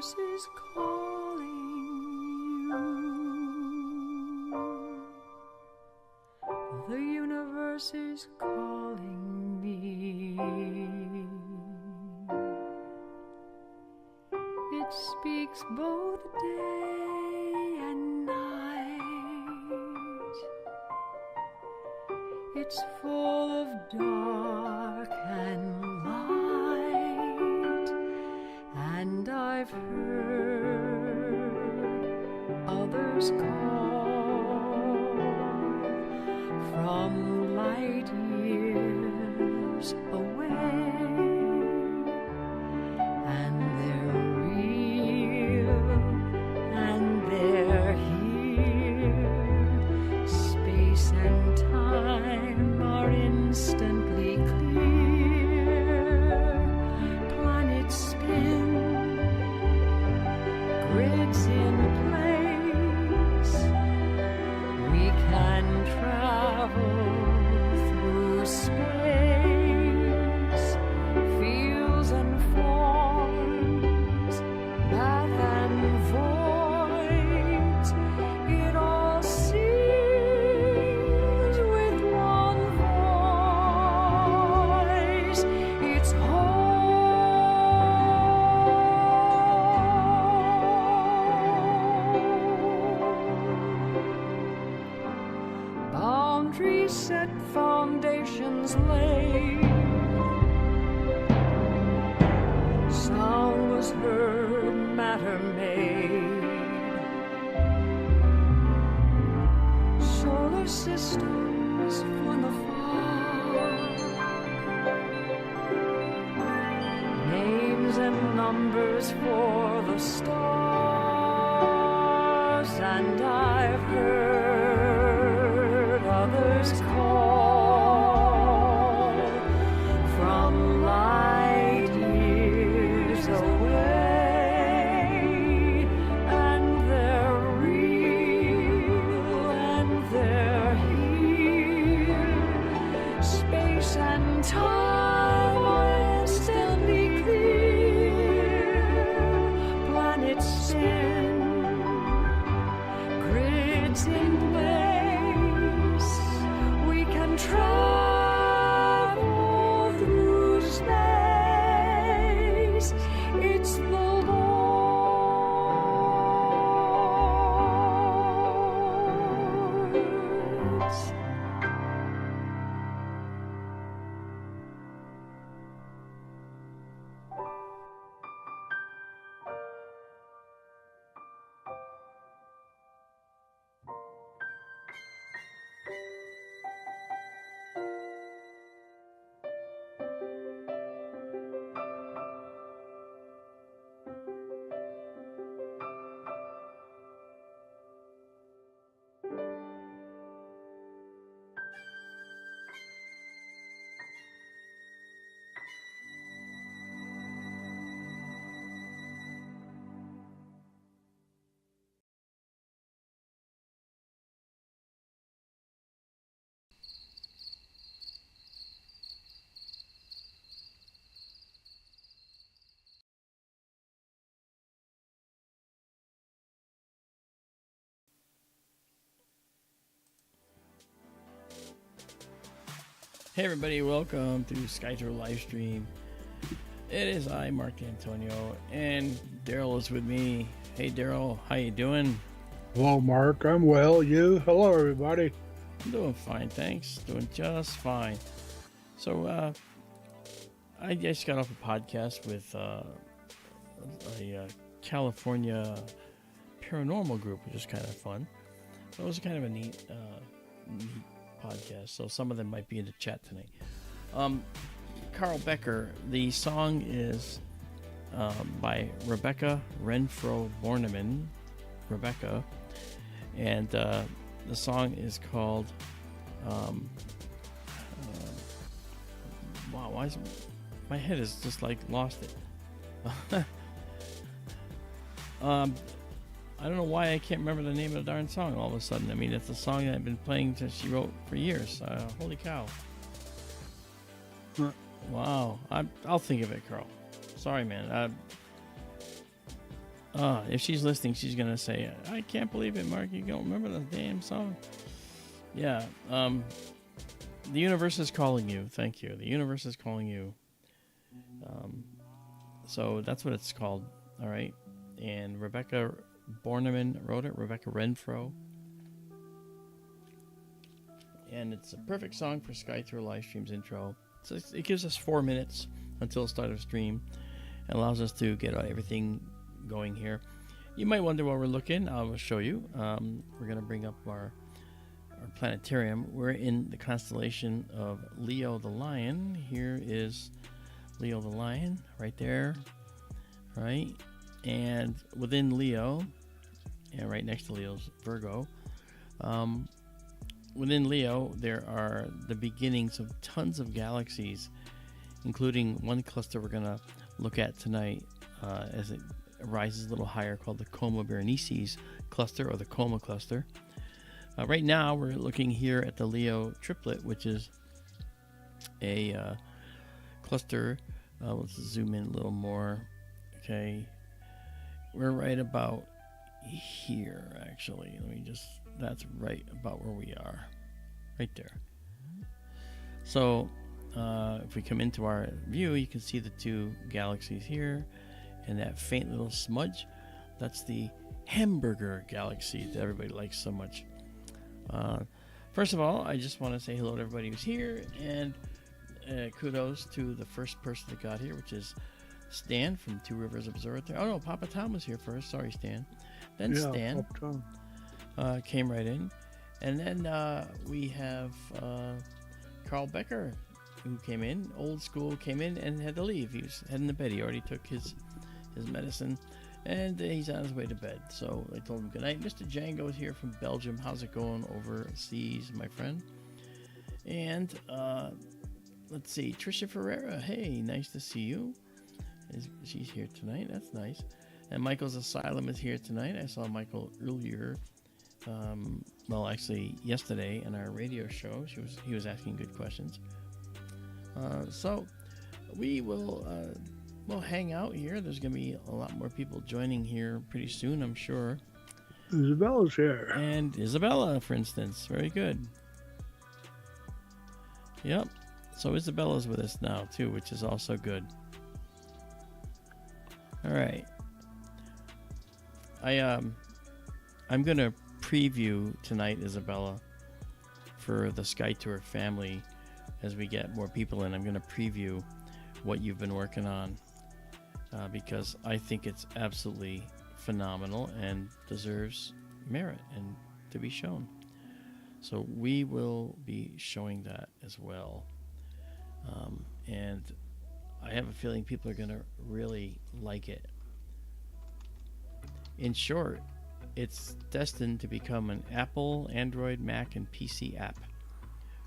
universe is calling you. The universe is calling me. It speaks both day and night. It's full of dark and light, and I've heard others call from light years away, and they're real and they're here. Space and time are instantly clear. Planets spin, grids in place. We can travel through space, fields and forms, math and voids. It all sings with one voice. It's home. Boundaries set, foundations laid. Sound was heard, matter made. Solar systems from afar. Names and numbers for the stars, and I've heard others call from light years away, and they're real and they're here. Space and time are instantly clear. Planets spin, grids in place. We can travel through space. It's the Lord's. Hey everybody, welcome to SkyTour Livestream. It is I, Mark Antonio, and Daryl is with me. Hey Daryl, how you doing? Hello, Mark. I'm well. You? Hello, everybody. I'm doing fine, thanks. Doing just fine. So, I just got off a podcast with a California paranormal group, which is kind of fun. So it was kind of a neat podcast. So some of them might be in the chat tonight. Carl Becker. The song is by Rebecca Renfro Borneman. Rebecca. And the song is called wow, why is my head is just like lost it. I don't know why I can't remember the name of the darn song all of a sudden. I mean, it's a song that I've been playing that she wrote for years. Holy cow. Wow. I'll think of it, Carl. Sorry, man. If she's listening, she's gonna say, "I can't believe it, Mark. You don't remember the damn song." Yeah. The universe is calling you. Thank you. The universe is calling you. So that's what it's called. All right. And Rebecca Borneman wrote it. Rebecca Renfro. And it's a perfect song for SkyTour live streams intro. So it gives us 4 minutes until the start of stream. It allows us to get everything going here. You might wonder where we're looking. I will show you. We're going to bring up our planetarium. We're in the constellation of Leo the Lion. Here is Leo the Lion right there, right? And within Leo, and right next to Leo's Virgo, within Leo there are the beginnings of tons of galaxies, including one cluster we're going to look at tonight as it rises a little higher, called the Coma Berenices cluster, or the Coma cluster. Right now we're looking here at the Leo triplet, which is a cluster. Let's zoom in a little more. Okay, we're right about here, actually. That's right about where we are, right there. So if we come into our view, you can see the two galaxies here, and that faint little smudge, that's the hamburger galaxy that everybody likes so much. First of all, I just want to say hello to everybody who's here, and kudos to the first person that got here, which is Stan from Two Rivers Observatory. Oh no, Papa Tom was here first. Sorry, Stan. Then Stan came right in, and then we have Carl Becker, who came in, old school, came in and had to leave. He was heading to bed. He already took his medicine, and he's on his way to bed. So I told him good night. Mr. Django is here from Belgium. How's it going overseas, my friend? And let's see, Trisha Ferreira. Hey, nice to see you. She's here tonight. That's nice. And Michael's Asylum is here tonight. I saw Michael earlier. Well, actually, yesterday in our radio show, he was asking good questions. So we will we'll hang out here. There's going to be a lot more people joining here pretty soon, I'm sure. Isabella's here. And Izabela, for instance. Very good. Yep. So Isabella's with us now, too, which is also good. All right. I'm going to preview tonight, Izabela, for the SkyTour family. As we get more people in, I'm going to preview what you've been working on because I think it's absolutely phenomenal and deserves merit and to be shown. So we will be showing that as well. And I have a feeling people are going to really like it. In short, it's destined to become an Apple, Android, Mac, and PC app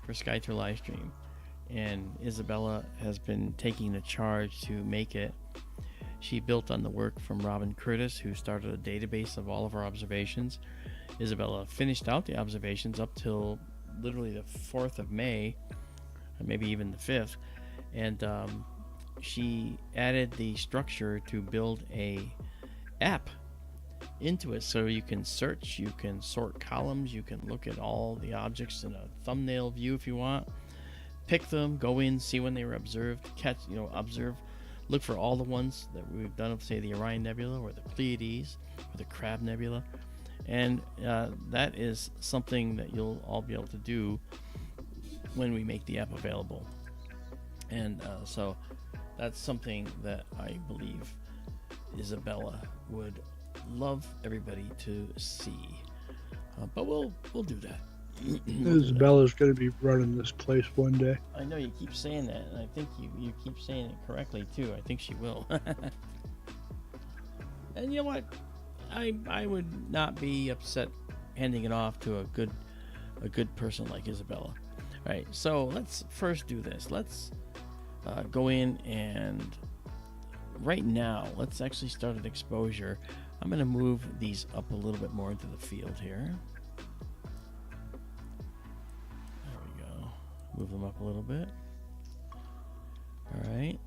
for SkyTour Livestream. And Izabela has been taking the charge to make it. She built on the work from Robin Curtis, who started a database of all of our observations. Izabela finished out the observations up till literally the 4th of May, maybe even the 5th. And she added the structure to build a app into it, so you can search, you can sort columns, you can look at all the objects in a thumbnail view if you want, pick them, go in, see when they were observed, observe, look for all the ones that we've done of, say, the Orion Nebula or the Pleiades or the Crab Nebula. And that is something that you'll all be able to do when we make the app available. And so that's something that I believe Izabela would love everybody to see. But we'll do that. Isabella's going to be running this place one day. I know you keep saying that, and I think you keep saying it correctly too. I think she will. And you know what? I would not be upset handing it off to a good person like Izabela. All right, so let's first do this. Let's go in, and right now let's actually start an exposure. I'm going to move these up a little bit more into the field here. There we go. Move them up a little bit. All right.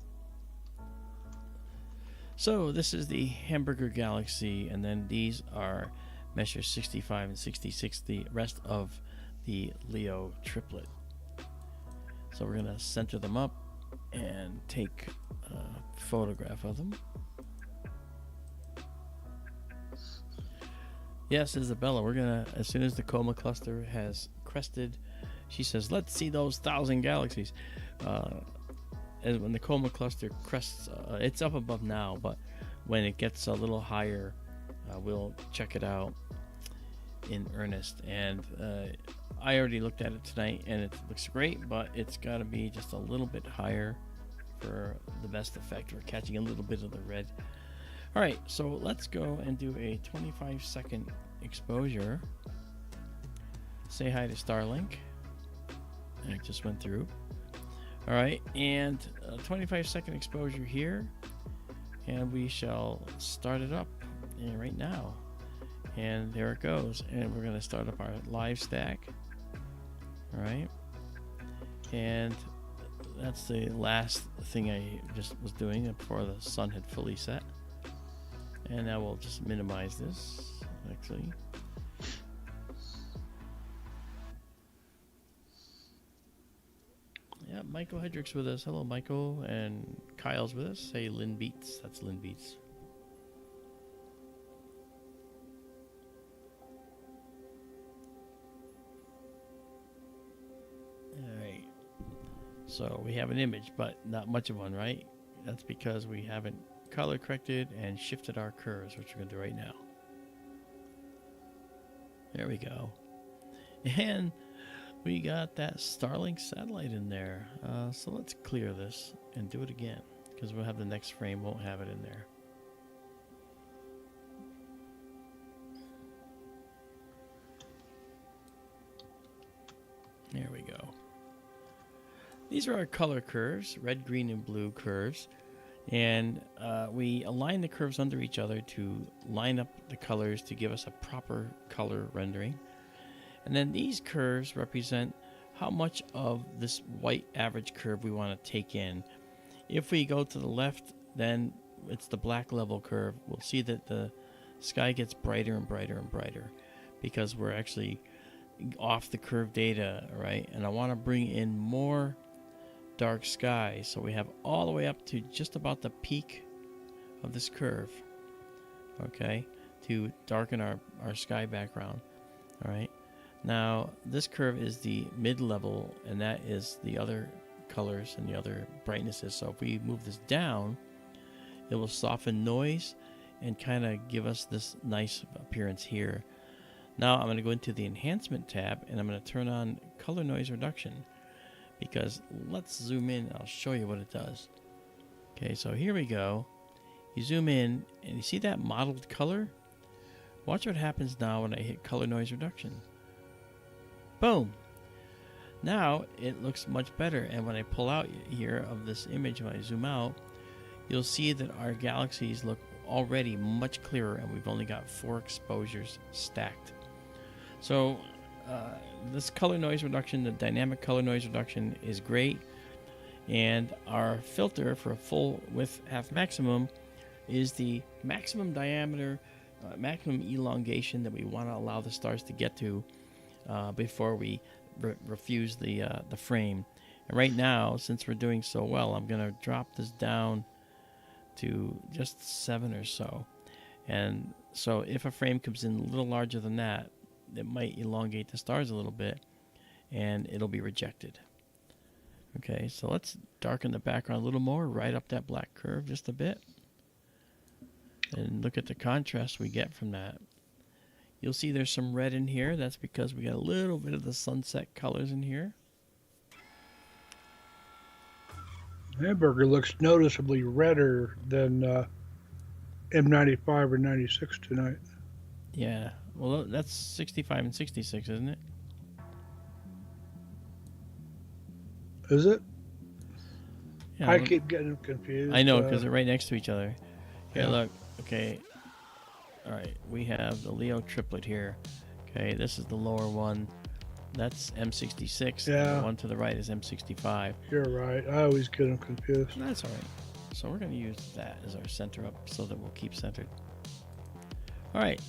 So this is the Hamburger Galaxy, and then these are measure 65 and 66, the rest of the Leo triplet. So we're going to center them up and take a photograph of them. Yes, Izabela, we're going to, as soon as the coma cluster has crested, she says, let's see those 1,000 galaxies. And when the coma cluster crests, it's up above now, but when it gets a little higher, we'll check it out in earnest. And I already looked at it tonight, and it looks great, but it's got to be just a little bit higher for the best effect. We're catching a little bit of the red. All right, so let's go and do a 25-second exposure. Say hi to Starlink. It just went through. All right, and a 25-second exposure here, and we shall start it up right now. And there it goes, and we're going to start up our live stack. All right, and that's the last thing I just was doing before the sun had fully set. And now we'll just minimize this, actually. Yeah, Michael Hedrick's with us. Hello, Michael. And Kyle's with us. Hey, Lynn Beats. That's Lynn Beats. Alright. So we have an image, but not much of one, right? That's because we haven't color corrected and shifted our curves, which we're going to do right now. There we go. And we got that Starlink satellite in there. So let's clear this and do it again, because we'll have the next frame, won't have it in there. There we go. These are our color curves, red, green, and blue curves. And we align the curves under each other to line up the colors to give us a proper color rendering. And then these curves represent how much of this white average curve we want to take in. If we go to the left, then it's the black level curve. We'll see that the sky gets brighter and brighter and brighter because we're actually off the curve data, right? And I want to bring in more dark sky, so we have all the way up to just about the peak of this curve, okay, to darken our sky background. All right, now this curve is the mid-level, and that is the other colors and the other brightnesses. So if we move this down, it will soften noise and kind of give us this nice appearance here. Now I'm going to go into the enhancement tab, and I'm going to turn on color noise reduction, because let's zoom in. I'll show you what it does. Okay, so here we go. You zoom in, and you see that mottled color? Watch what happens now when I hit color noise reduction. Boom! Now it looks much better, and when I pull out here of this image, when I zoom out, you'll see that our galaxies look already much clearer, and we've only got 4 exposures stacked. So this color noise reduction, the dynamic color noise reduction, is great, and our filter for a full width half maximum is the maximum diameter, maximum elongation that we want to allow the stars to get to before we refuse the frame. And right now, since we're doing so well, I'm going to drop this down to just 7 or so. And so if a frame comes in a little larger than that, it might elongate the stars a little bit, and it'll be rejected. Okay, so let's darken the background a little more, right up that black curve just a bit. And look at the contrast we get from that. You'll see there's some red in here. That's because we got a little bit of the sunset colors in here. Hamburger looks noticeably redder than M95 or 96 tonight. Yeah, well, that's 65 and 66, isn't it? Is it? Yeah, I keep getting confused. I know, because they're right next to each other. Here, Yeah. look. Okay. All right, we have the Leo triplet here. Okay, this is the lower one. That's M66. Yeah. The one to the right is M65. You're right. I always get them confused. That's all right. So we're going to use that as our center up so that we'll keep centered. All right.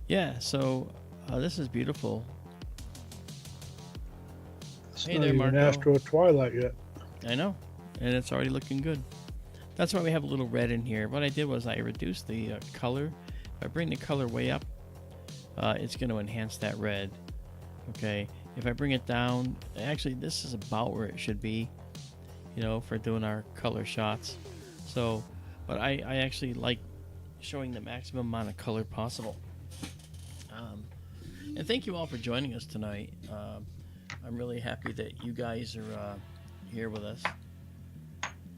Yeah, so this is beautiful. It's Hey not there, even Marco. Astro Twilight yet. I know, and it's already looking good. That's why we have a little red in here. What I did was I reduced the color. If I bring the color way up, it's going to enhance that red. Okay, if I bring it down, actually this is about where it should be, you know, for doing our color shots. So, but I actually like showing the maximum amount of color possible. And thank you all for joining us tonight. I'm really happy that you guys are here with us.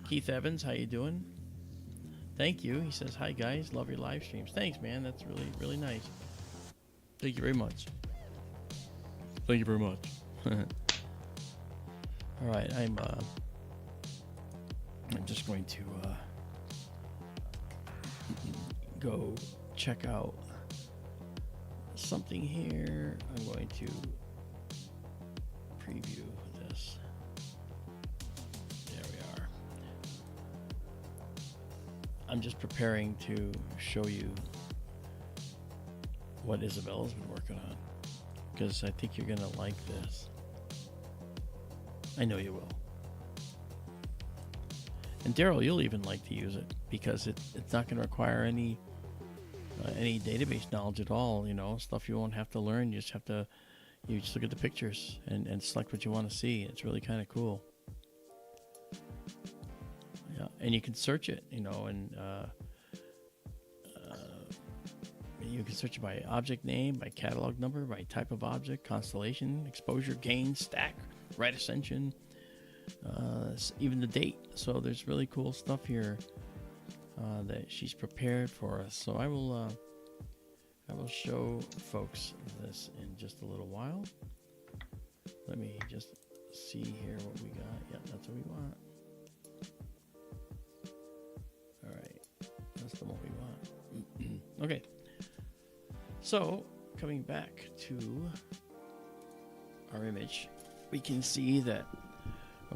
Keith Evans, how you doing? Thank you. He says, hi guys, love your live streams. Thanks, man. That's really, really nice. Thank you very much. Thank you very much. All right, I'm just going to go check out something here. I'm going to preview this. There we are. I'm just preparing to show you what Izabela's been working on, because I think you're going to like this. I know you will. And Daryl, you'll even like to use it, because it's not going to require any database knowledge at all, you know, stuff you won't have to learn. You just look at the pictures and select what you want to see. It's really kind of cool. Yeah, and you can search it, you know, and you can search it by object name, by catalog number, by type of object, constellation, exposure, gain, stack, right ascension, even the date. So there's really cool stuff here that she's prepared for us. So I will show folks this in just a little while. Let me just see here what we got. Yep, that's what we want. All right, that's the one we want. Okay. So, coming back to our image, we can see that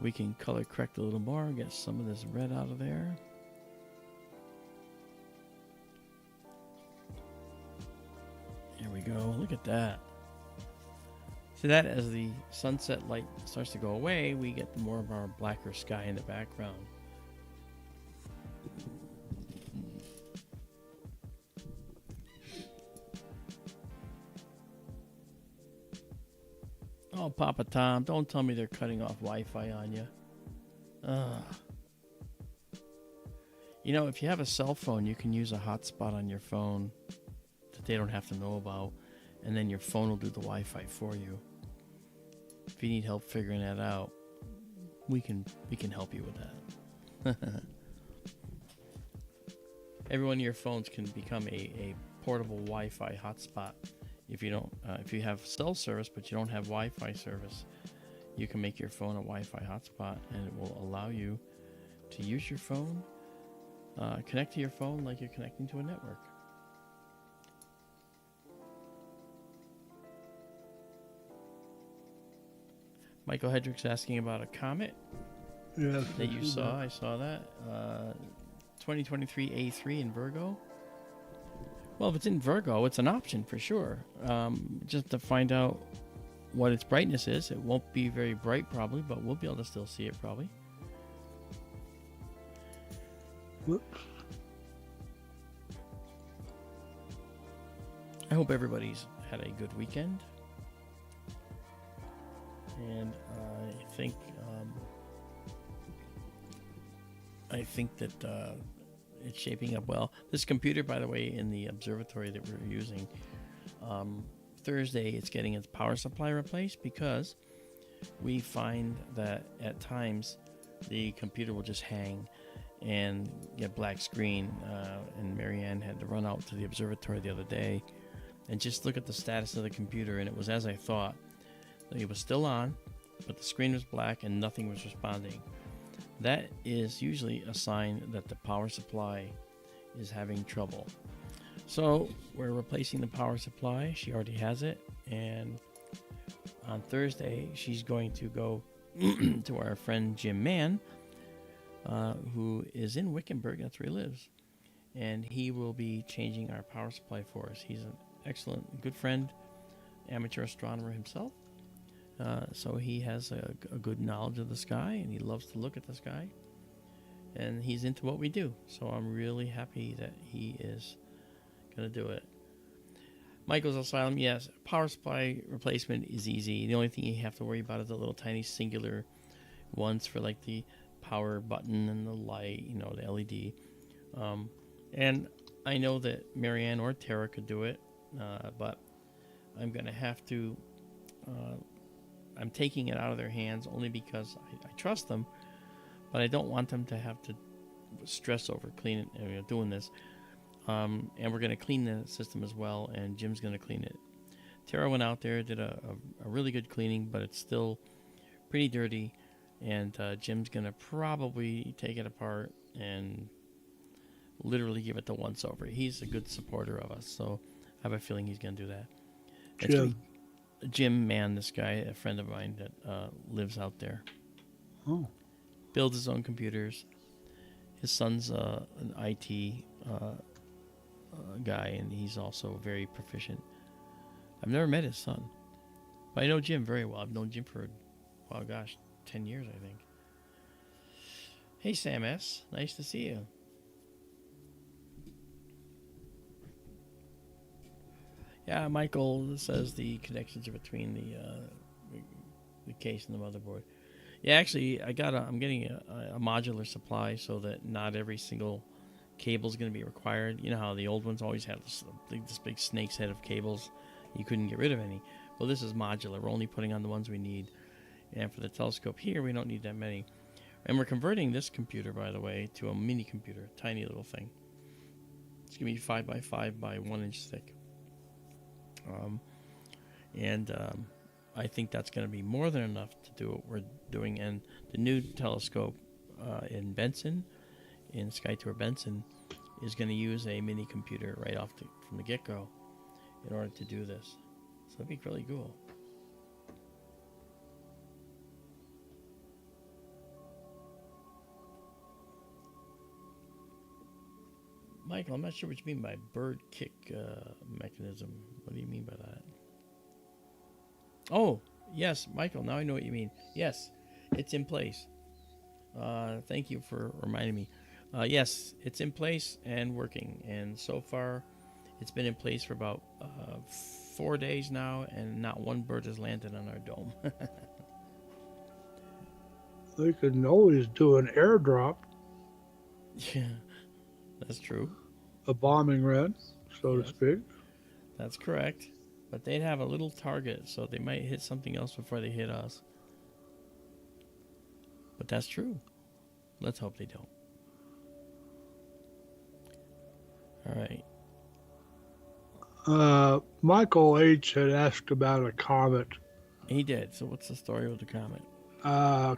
we can color correct a little more, get some of this red out of there. There we go. Look at that. See that as the sunset light starts to go away, we get more of our blacker sky in the background. Oh, Papa Tom, don't tell me they're cutting off Wi-Fi on you. You know, if you have a cell phone, you can use a hotspot on your phone that they don't have to know about, and then your phone will do the Wi-Fi for you. If you need help figuring that out, we can help you with that. Every one of your phones can become a portable Wi-Fi hotspot. If you have cell service but you don't have Wi-Fi service, you can make your phone a Wi-Fi hotspot, and it will allow you to use your phone, connect to your phone like you're connecting to a network. Michael Hedrick's asking about a comet that you saw. I saw that. 2023 A3 in Virgo. Well, if it's in Virgo, it's an option for sure. Just to find out what its brightness is. It won't be very bright probably, but we'll be able to still see it probably. Whoops. I hope everybody's had a good weekend. And I think that it's shaping up well. This computer, by the way, in the observatory that we're using, Thursday it's getting its power supply replaced, because we find that at times the computer will just hang and get black screen. And Marianne had to run out to the observatory the other day and just look at the status of the computer, and it was as I thought. It was still on, but the screen was black and nothing was responding. That is usually a sign that the power supply is having trouble. So we're replacing the power supply. She already has it, and on Thursday she's going to go to our friend Jim Mann who is in Wickenburg. That's where he lives. And he will be changing our power supply for us. He's an excellent, good friend, amateur astronomer himself. So he has a good knowledge of the sky, and he loves to look at the sky. And he's into what we do. So I'm really happy that he is going to do it. Michael's Asylum, yes, power supply replacement is easy. The only thing you have to worry about is the little tiny singular ones for like the power button and the light, the LED. And I know that Marianne or Tara could do it, but I'm going to have to, I'm taking it out of their hands only because I trust them, but I don't want them to have to stress over cleaning, doing this. And we're going to clean the system as well, and Jim's going to clean it. Tara went out there, did a really good cleaning, but it's still pretty dirty, and Jim's going to probably take it apart and literally give it the once over. He's a good supporter of us, so I have a feeling he's going to do that. Jim Mann, this guy, a friend of mine that lives out there. Oh. Builds his own computers. His son's an IT guy, and he's also very proficient. I've never met his son, but I know Jim very well. I've known Jim for, 10 years, I think. Hey, Sam S. Nice to see you. Yeah, Michael says the connections are between the case and the motherboard. Yeah, actually, I'm getting a modular supply so that not every single cable is going to be required. You know how the old ones always had this big snake's head of cables. You couldn't get rid of any. Well, this is modular. We're only putting on the ones we need. And for the telescope here, we don't need that many. And we're converting this computer, by the way, to a mini computer, tiny little thing. It's going to be 5x5 by 1 inch thick. I think that's going to be more than enough to do what we're doing. And the new telescope in Benson, in SkyTour Benson, is going to use a mini computer right off from the get-go in order to do this. So it'd be really cool. Michael, I'm not sure what you mean by bird kick mechanism. What do you mean by that? Oh, yes, Michael, now I know what you mean. Yes, it's in place. Thank you for reminding me. Yes, it's in place and working. And so far, it's been in place for about 4 days now, and not one bird has landed on our dome. They can always do an airdrop. Yeah, that's true. A bombing run, so to speak. That's correct. But they'd have a little target, so they might hit something else before they hit us. But that's true. Let's hope they don't. All right. Michael H. had asked about a comet. He did. So what's the story with the comet?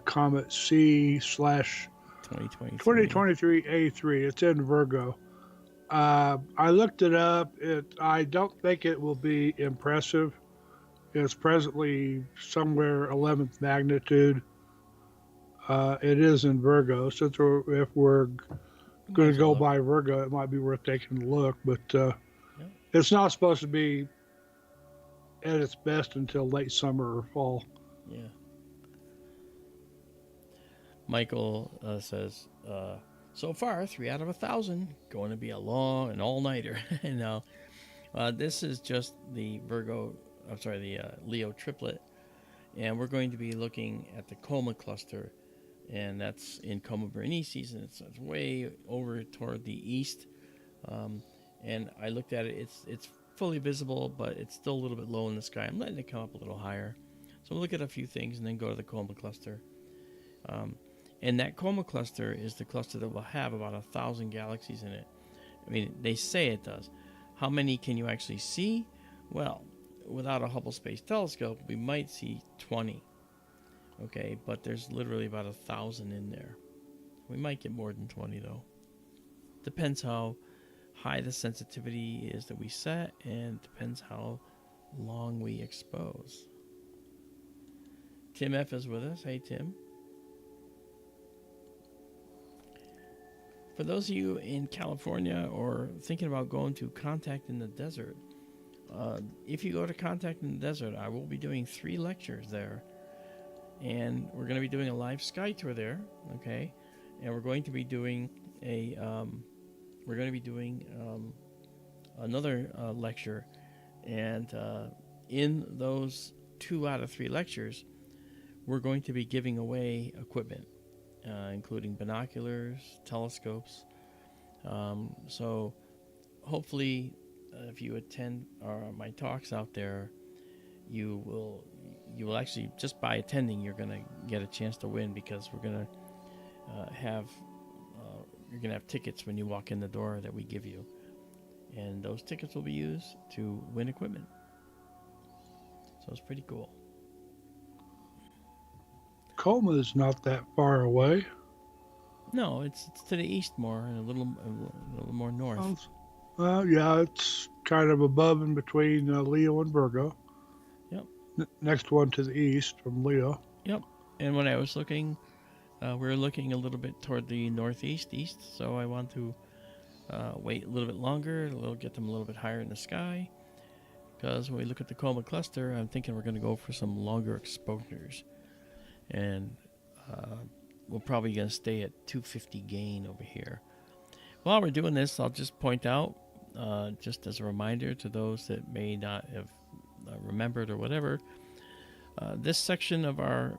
Comet C/ 2023 A3. It's in Virgo. I looked it up. I don't think it will be impressive. It's presently somewhere 11th magnitude. It is in Virgo. So if we're going to go by Virgo, it might be worth taking a look. But it's not supposed to be at its best until late summer or fall. Yeah. Michael says, so far, 3 out of 1,000. Going to be a long and all-nighter. No, this is just the Leo triplet. And we're going to be looking at the Coma cluster. And that's in Coma Berenices. And it's way over toward the east. And I looked at it. It's fully visible, but it's still a little bit low in the sky. I'm letting it come up a little higher. So we'll look at a few things and then go to the Coma cluster. And that Coma cluster is the cluster that will have about 1,000 galaxies in it. I mean, they say it does. How many can you actually see? Well, without a Hubble Space Telescope, we might see 20. Okay, but there's literally about 1,000 in there. We might get more than 20, though. Depends how high the sensitivity is that we set, and depends how long we expose. Tim F. is with us. Hey, Tim. For those of you in California or thinking about going to Contact in the Desert, if you go to Contact in the Desert, I will be doing 3 lectures there. And we're going to be doing a live sky tour there, okay? And we're going to be doing another lecture. And in those 2 out of 3 lectures, we're going to be giving away equipment, including binoculars, telescopes. So hopefully, if you attend my talks out there, you will actually, just by attending, you're going to get a chance to win, because we're going to you're going to have tickets when you walk in the door that we give you. And those tickets will be used to win equipment. So it's pretty cool. Colma is not that far away. No, it's to the east more, and a little more north. Well, yeah, it's kind of above and between Leo and Virgo. Yep. Next one to the east from Leo. Yep. And when I was looking, we're looking a little bit toward the northeast, east. So I want to wait a little bit longer, get them a little bit higher in the sky. Because when we look at the Coma cluster, I'm thinking we're going to go for some longer exposures. And we're probably going to stay at 250 gain over here. While we're doing this, I'll just point out, just as a reminder to those that may not have remembered or whatever, this section of our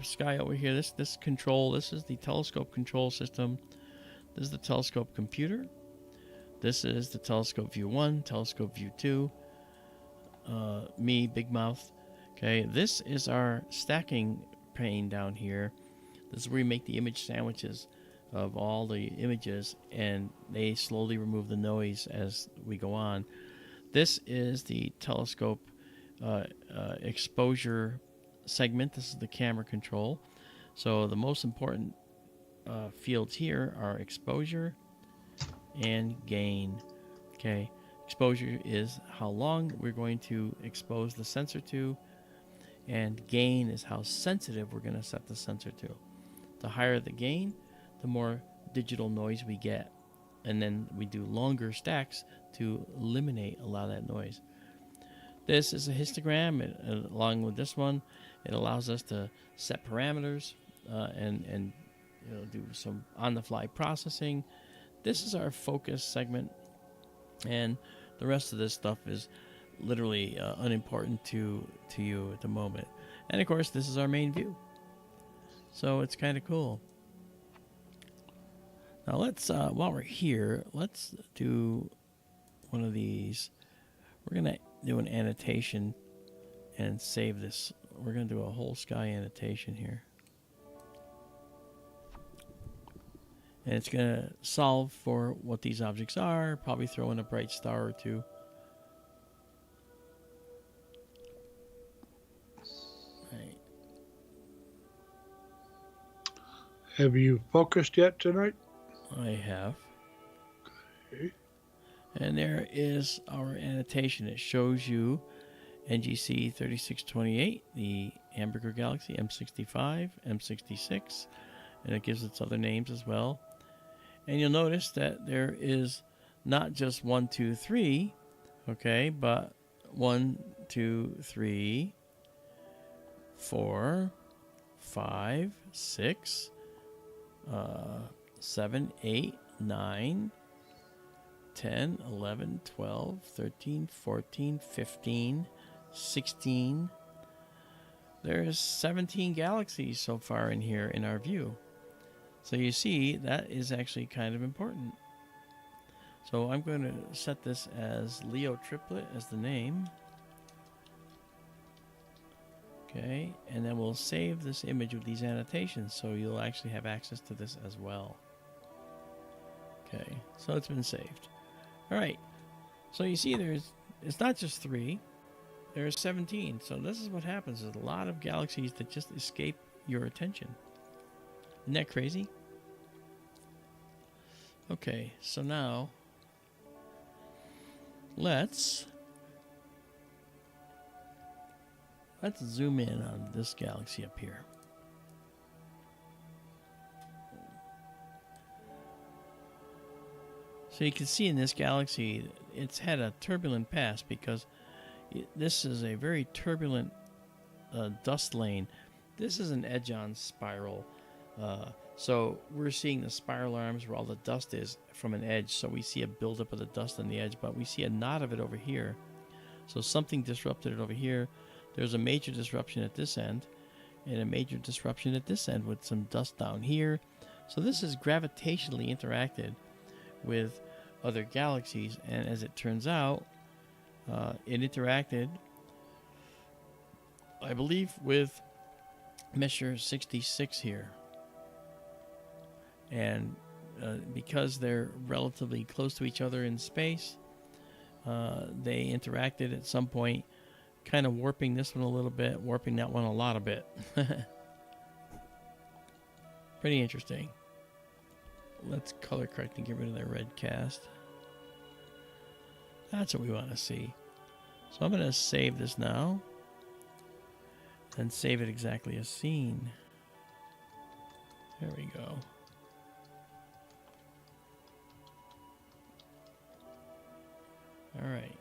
sky over here, this control, this is the telescope control system. This is the telescope computer. This is the telescope view 1, telescope view 2, me, Big Mouth. Okay, this is our stacking pane down here. This is where we make the image sandwiches of all the images, and they slowly remove the noise as we go on. This is the telescope exposure segment. This is the camera control. So the most important fields here are exposure and gain. Okay, exposure is how long we're going to expose the sensor to, and gain is how sensitive we're going to set the sensor to. The higher the gain, the more digital noise we get, and then we do longer stacks to eliminate a lot of that noise. This is a histogram. Along with this one, it allows us to set parameters and do some on-the-fly processing. This is our focus segment, and the rest of this stuff is literally unimportant to you at the moment. And of course, this is our main view, so it's kind of cool. Now let's while we're here, let's do one of these. We're gonna do an annotation and save this. We're gonna do a whole sky annotation here, and it's gonna solve for what these objects are. Probably throw in a bright star or two. Right. Have you focused yet tonight? I have. Okay. And there is our annotation. It shows you NGC 3628, the Hamburger Galaxy, M65, M66, and it gives its other names as well. And you'll notice that there is not just 1, 2, 3, okay, but 1, 2, 3, 4, 5, 6, 7, 8, 9, 10, 11, 12, 13, 14, 15, 16. There's 17 galaxies so far in here in our view. So you see, that is actually kind of important. So I'm going to set this as Leo Triplet as the name. Okay, and then we'll save this image with these annotations, so you'll actually have access to this as well. Okay, so it's been saved. All right, so you see it's not just 3, there's 17. So this is what happens. There's a lot of galaxies that just escape your attention. Isn't that crazy? Okay, so now let's zoom in on this galaxy up here. So you can see in this galaxy, it's had a turbulent past because this is a very turbulent dust lane. This is an edge-on spiral. So we're seeing the spiral arms where all the dust is from an edge. So we see a buildup of the dust on the edge, but we see a knot of it over here. So something disrupted it over here. There's a major disruption at this end and a major disruption at this end with some dust down here. So this is gravitationally interacted with other galaxies, and as it turns out, it interacted, I believe, with Messier 66 here. And because they're relatively close to each other in space, they interacted at some point, kind of warping this one a little bit, warping that one a lot of bit. Pretty interesting. Let's color correct and get rid of that red cast. That's what we want to see. So I'm going to save this now and save it exactly as seen. There we go. All right.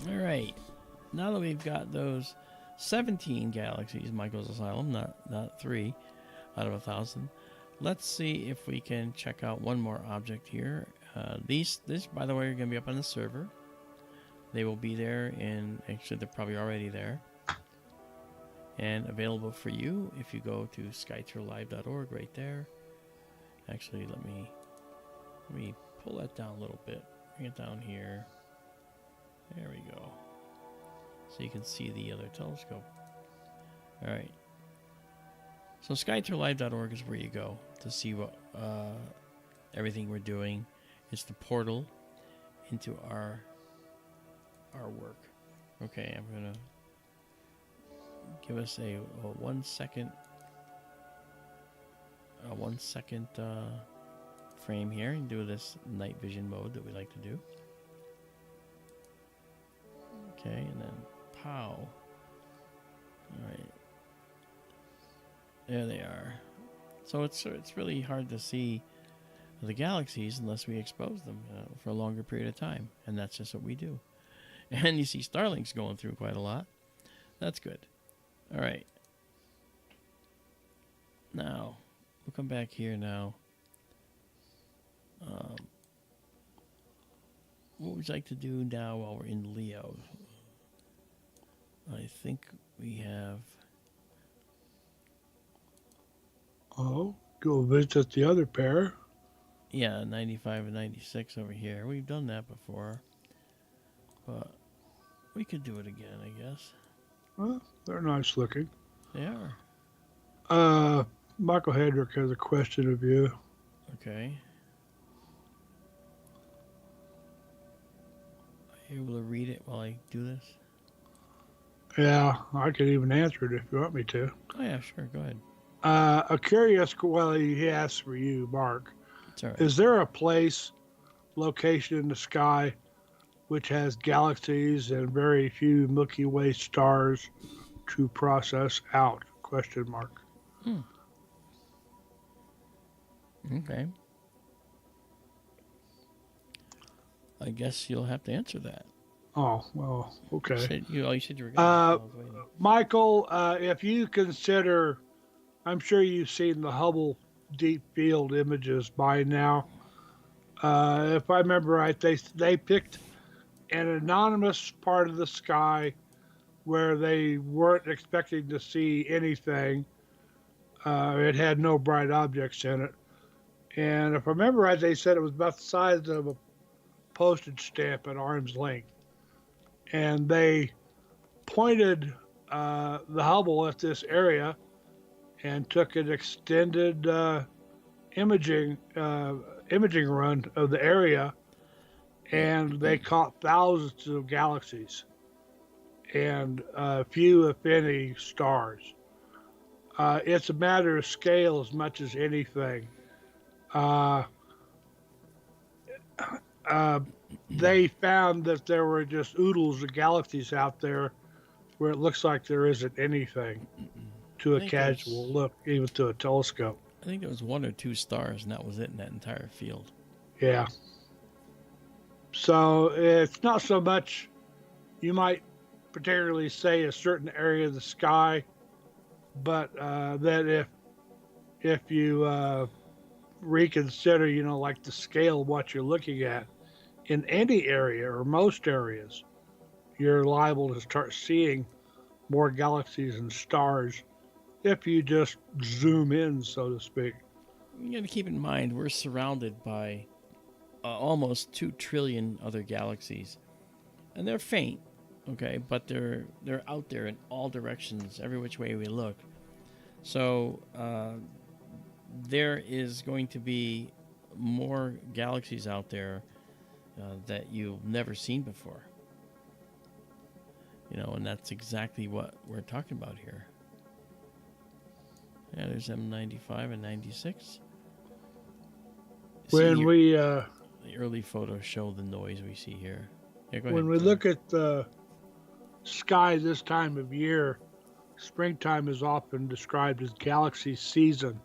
All right. Now that we've got those 17 galaxies, Michael's Asylum, not 3 out of 1,000. Let's see if we can check out one more object here. This, by the way, are going to be up on the server. They will be there, and actually they're probably already there. And available for you if you go to skytourlive.org right there. Actually, let me pull that down a little bit. Bring it down here. There we go. So you can see the other telescope. All right. So skytourlive.org is where you go to see what everything we're doing. It's the portal into our work. Okay, I'm gonna give us a 1 second frame here and do this night vision mode that we like to do. Okay, and then pow. All right. There they are. So it's really hard to see the galaxies unless we expose them for a longer period of time, and that's just what we do. And you see Starlink's going through quite a lot. That's good. All right. Now we'll come back here now. What would you like to do now while we're in Leo? I think we have... Oh, go visit the other pair. Yeah, 95 and 96 over here. We've done that before. But we could do it again, I guess. Well, they're nice looking. They are. Michael Hedrick has a question of you. Okay. Are you able to read it while I do this? Yeah, I could even answer it if you want me to. Oh, yeah, sure. Go ahead. A curious, well, he asks for you, Mark. It's all right. Is there a place, location in the sky, which has galaxies and very few Milky Way stars to process out? Question mark. Okay. I guess you'll have to answer that. Oh, well, okay. You said you were going to. Michael, if you consider, I'm sure you've seen the Hubble deep field images by now. If I remember right, they picked an anonymous part of the sky where they weren't expecting to see anything. It had no bright objects in it. And if I remember right, they said it was about the size of a postage stamp at arm's length. And they pointed the Hubble at this area and took an extended imaging run of the area, and they caught thousands of galaxies and few, if any, stars. It's a matter of scale as much as anything. They found that there were just oodles of galaxies out there where it looks like there isn't anything to a casual look, even to a telescope. think there was 1 or 2 stars, and that was it in that entire field. Yeah. So it's not so much, you might particularly say a certain area of the sky, but that if you reconsider, like the scale of what you're looking at in any area or most areas, you're liable to start seeing more galaxies and stars if you just zoom in, so to speak. You got to keep in mind we're surrounded by almost 2 trillion other galaxies, and they're faint, okay, but they're out there in all directions, every which way we look. So there is going to be more galaxies out there that you've never seen before. And that's exactly what we're talking about here. Yeah, there's M95 and 96. When the early photos show the noise we see here. Yeah, go ahead. When we look at the sky this time of year, springtime is often described as galaxy season.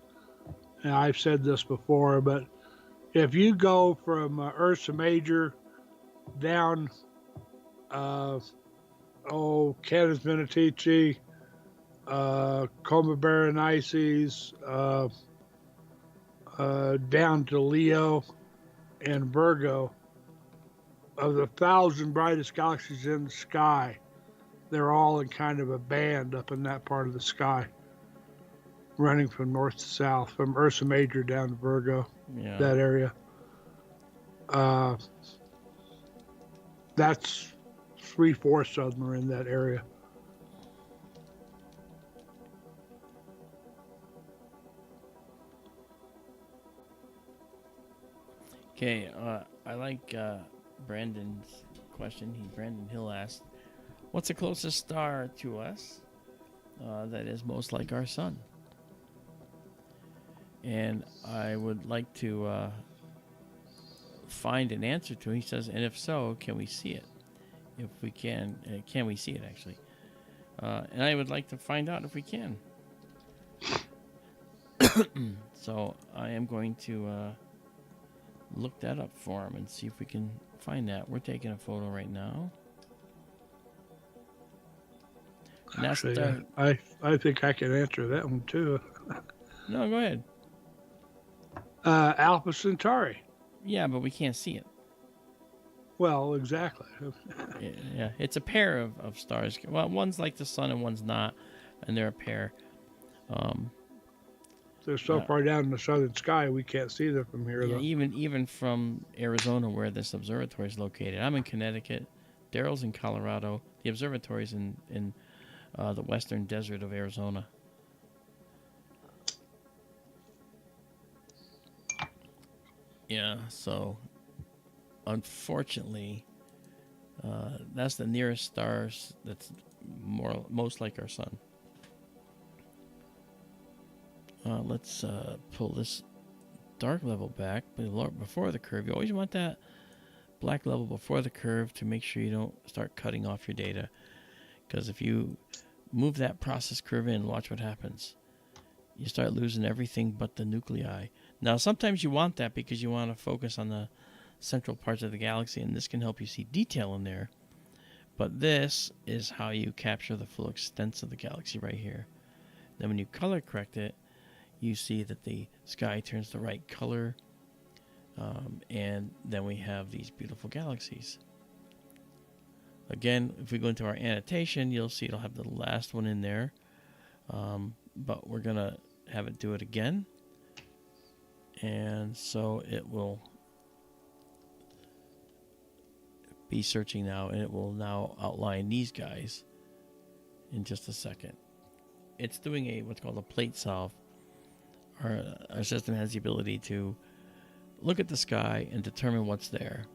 And I've said this before, but if you go from Ursa Major down, Canis Venatici, Coma Berenices, down to Leo and Virgo, of the 1,000 brightest galaxies in the sky, they're all in kind of a band up in that part of the sky, running from north to south, from Ursa Major down to Virgo, that area. That's 3/4 of them are in that area. Okay, I like Brandon's question. Brandon Hill asked, what's the closest star to us that is most like our sun? And I would like to find an answer to it. He says, and if so, can we see it? If we can we see it actually? And I would like to find out if we can. So I am going to look that up for him and see if we can find that. We're taking a photo right now. Actually, I think I can answer that one too. No, go ahead. Alpha Centauri. Yeah, but we can't see it. Well, exactly. Yeah, it's a pair of stars. Well, one's like the sun and one's not, and they're a pair. They're so far down in the southern sky, we can't see them from here. Yeah, though. even from Arizona, where this observatory is located. I'm in Connecticut. Daryl's in Colorado. The observatory's in the western desert of Arizona. Yeah, so unfortunately, that's the nearest stars that's most like our sun. Let's pull this dark level back before the curve. You always want that black level before the curve to make sure you don't start cutting off your data. Because if you move that process curve in, watch what happens. You start losing everything but the nuclei. Now, sometimes you want that because you want to focus on the central parts of the galaxy, and this can help you see detail in there. But this is how you capture the full extent of the galaxy right here. Then when you color correct it, you see that the sky turns the right color, and then we have these beautiful galaxies. Again, if we go into our annotation, you'll see it'll have the last one in there, but we're going to have it do it again. And so it will be searching now, and it will now outline these guys in just a second. It's doing what's called a plate solve. Our system has the ability to look at the sky and determine what's there.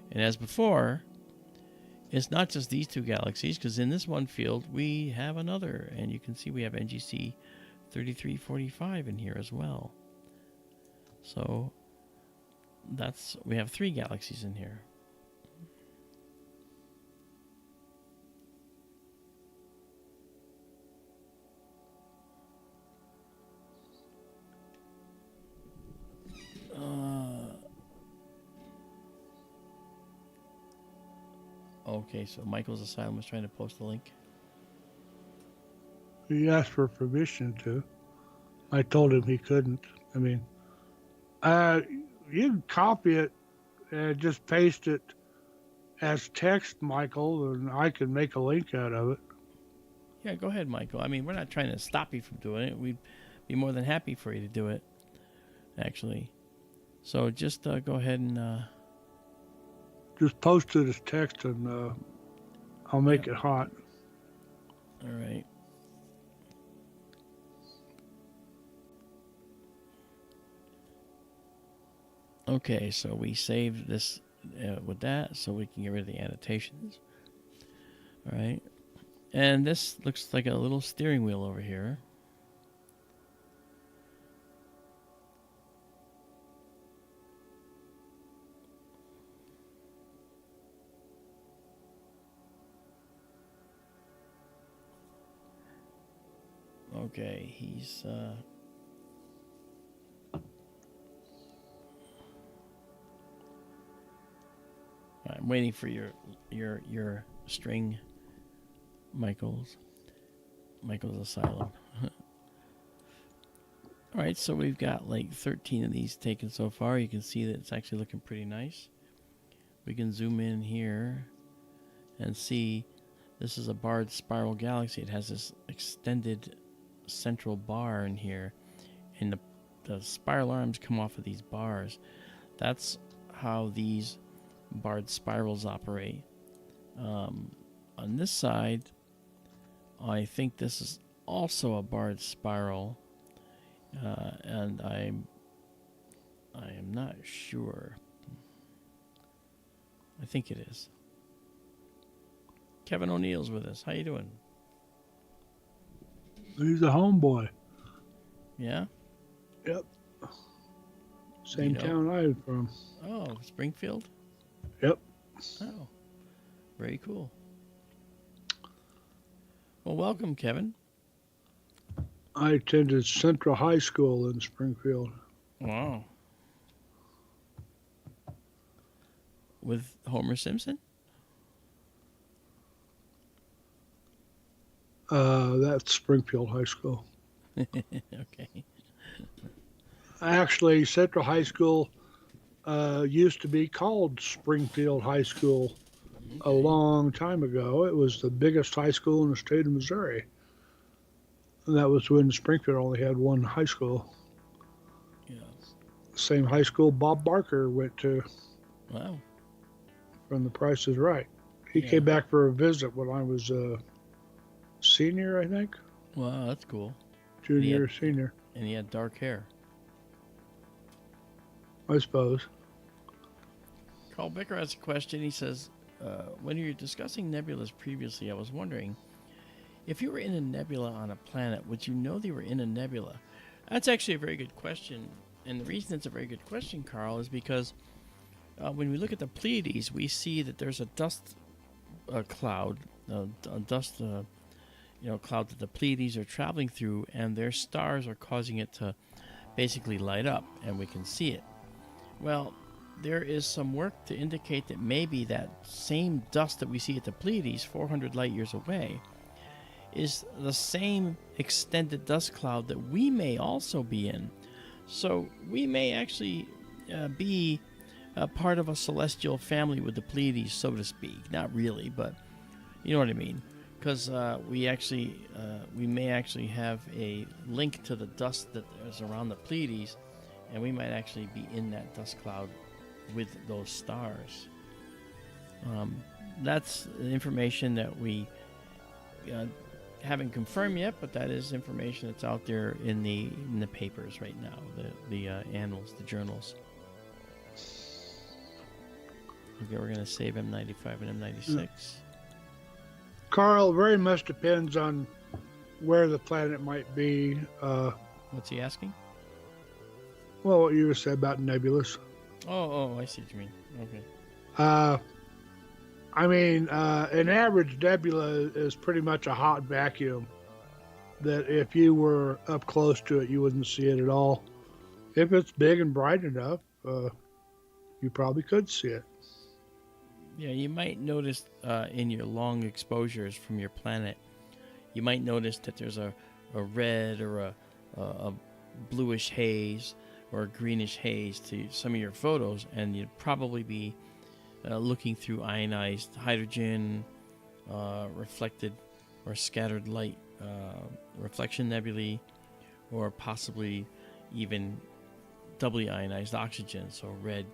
And as before, it's not just these two galaxies, because in this one field we have another, and you can see we have NGC 3345 in here as well. So we have 3 galaxies in here. Okay, so Michael's Asylum was trying to post a link. He asked for permission to. I told him he couldn't. I mean, you can copy it and just paste it as text, Michael, and I can make a link out of it. Yeah, go ahead, Michael. I mean, we're not trying to stop you from doing it. We'd be more than happy for you to do it, actually. So just go ahead and... Just post it as text, and I'll make it hot. All right. Okay, so we saved this with that, so we can get rid of the annotations. All right. And this looks like a little steering wheel over here. Okay, he's I'm waiting for your string, Michael's Asylum. All right, so we've got like 13 of these taken so far. You can see that it's actually looking pretty nice. We can zoom in here and see this is a barred spiral galaxy. It has this extended central bar in here, and the spiral arms come off of these bars. That's how these barred spirals operate. On this side, I think this is also a barred spiral, and I am not sure. I think it is. Kevin O'Neill's with us. How you doing? He's a homeboy. Yeah? Yep. Same town I'm from. Oh, Springfield? Yep. Oh, very cool. Well, welcome, Kevin. I attended Central High School in Springfield. Wow. With Homer Simpson? That's Springfield High School. Okay. Actually, Central High School used to be called Springfield High School a long time ago. It was the biggest high school in the state of Missouri. And that was when Springfield only had one high school. Yeah. Same high school Bob Barker went to. Wow. From The Price is Right. He came back for a visit when I was a senior, I think. Wow, that's cool. Junior, senior. And he had dark hair. I suppose. Carl Becker has a question. He says, when you were discussing nebulas previously, I was wondering, if you were in a nebula on a planet, would you know they were in a nebula? That's actually a very good question. And the reason it's a very good question, Carl, is because when we look at the Pleiades, we see that there's a dust cloud, a dust cloud that the Pleiades are traveling through, and their stars are causing it to basically light up, and we can see it. Well, there is some work to indicate that maybe that same dust that we see at the Pleiades, 400 light years away, is the same extended dust cloud that we may also be in. So we may actually be a part of a celestial family with the Pleiades, so to speak. Not really, but you know what I mean. Because we may actually have a link to the dust that is around the Pleiades, and we might actually be in that dust cloud with those stars. That's information that we haven't confirmed yet, but that is information that's out there in the papers right now, the annals, the journals. Okay, we're going to save M95 and M96. Carl, very much depends on where the planet might be. What's he asking? Well, what you said about nebulous. Oh, I see what you mean. Okay. An average nebula is pretty much a hot vacuum that if you were up close to it, you wouldn't see it at all. If it's big and bright enough, you probably could see it. Yeah, you might notice in your long exposures from your planet, you might notice that there's a red or a bluish haze or a greenish haze to some of your photos, and you'd probably be looking through ionized hydrogen, reflected or scattered light reflection nebulae, or possibly even doubly ionized oxygen, so red,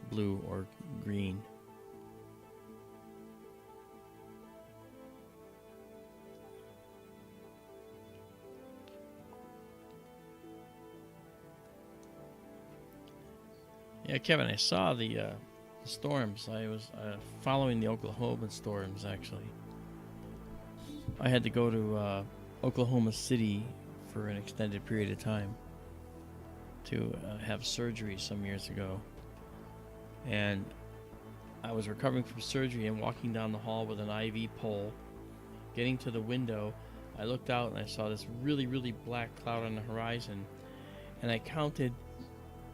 blue, or green. Yeah, Kevin, I saw the storms. I was following the Oklahoma storms, actually. I had to go to Oklahoma City for an extended period of time to have surgery some years ago. And I was recovering from surgery and walking down the hall with an IV pole. Getting to the window, I looked out and I saw this really, really black cloud on the horizon. And I counted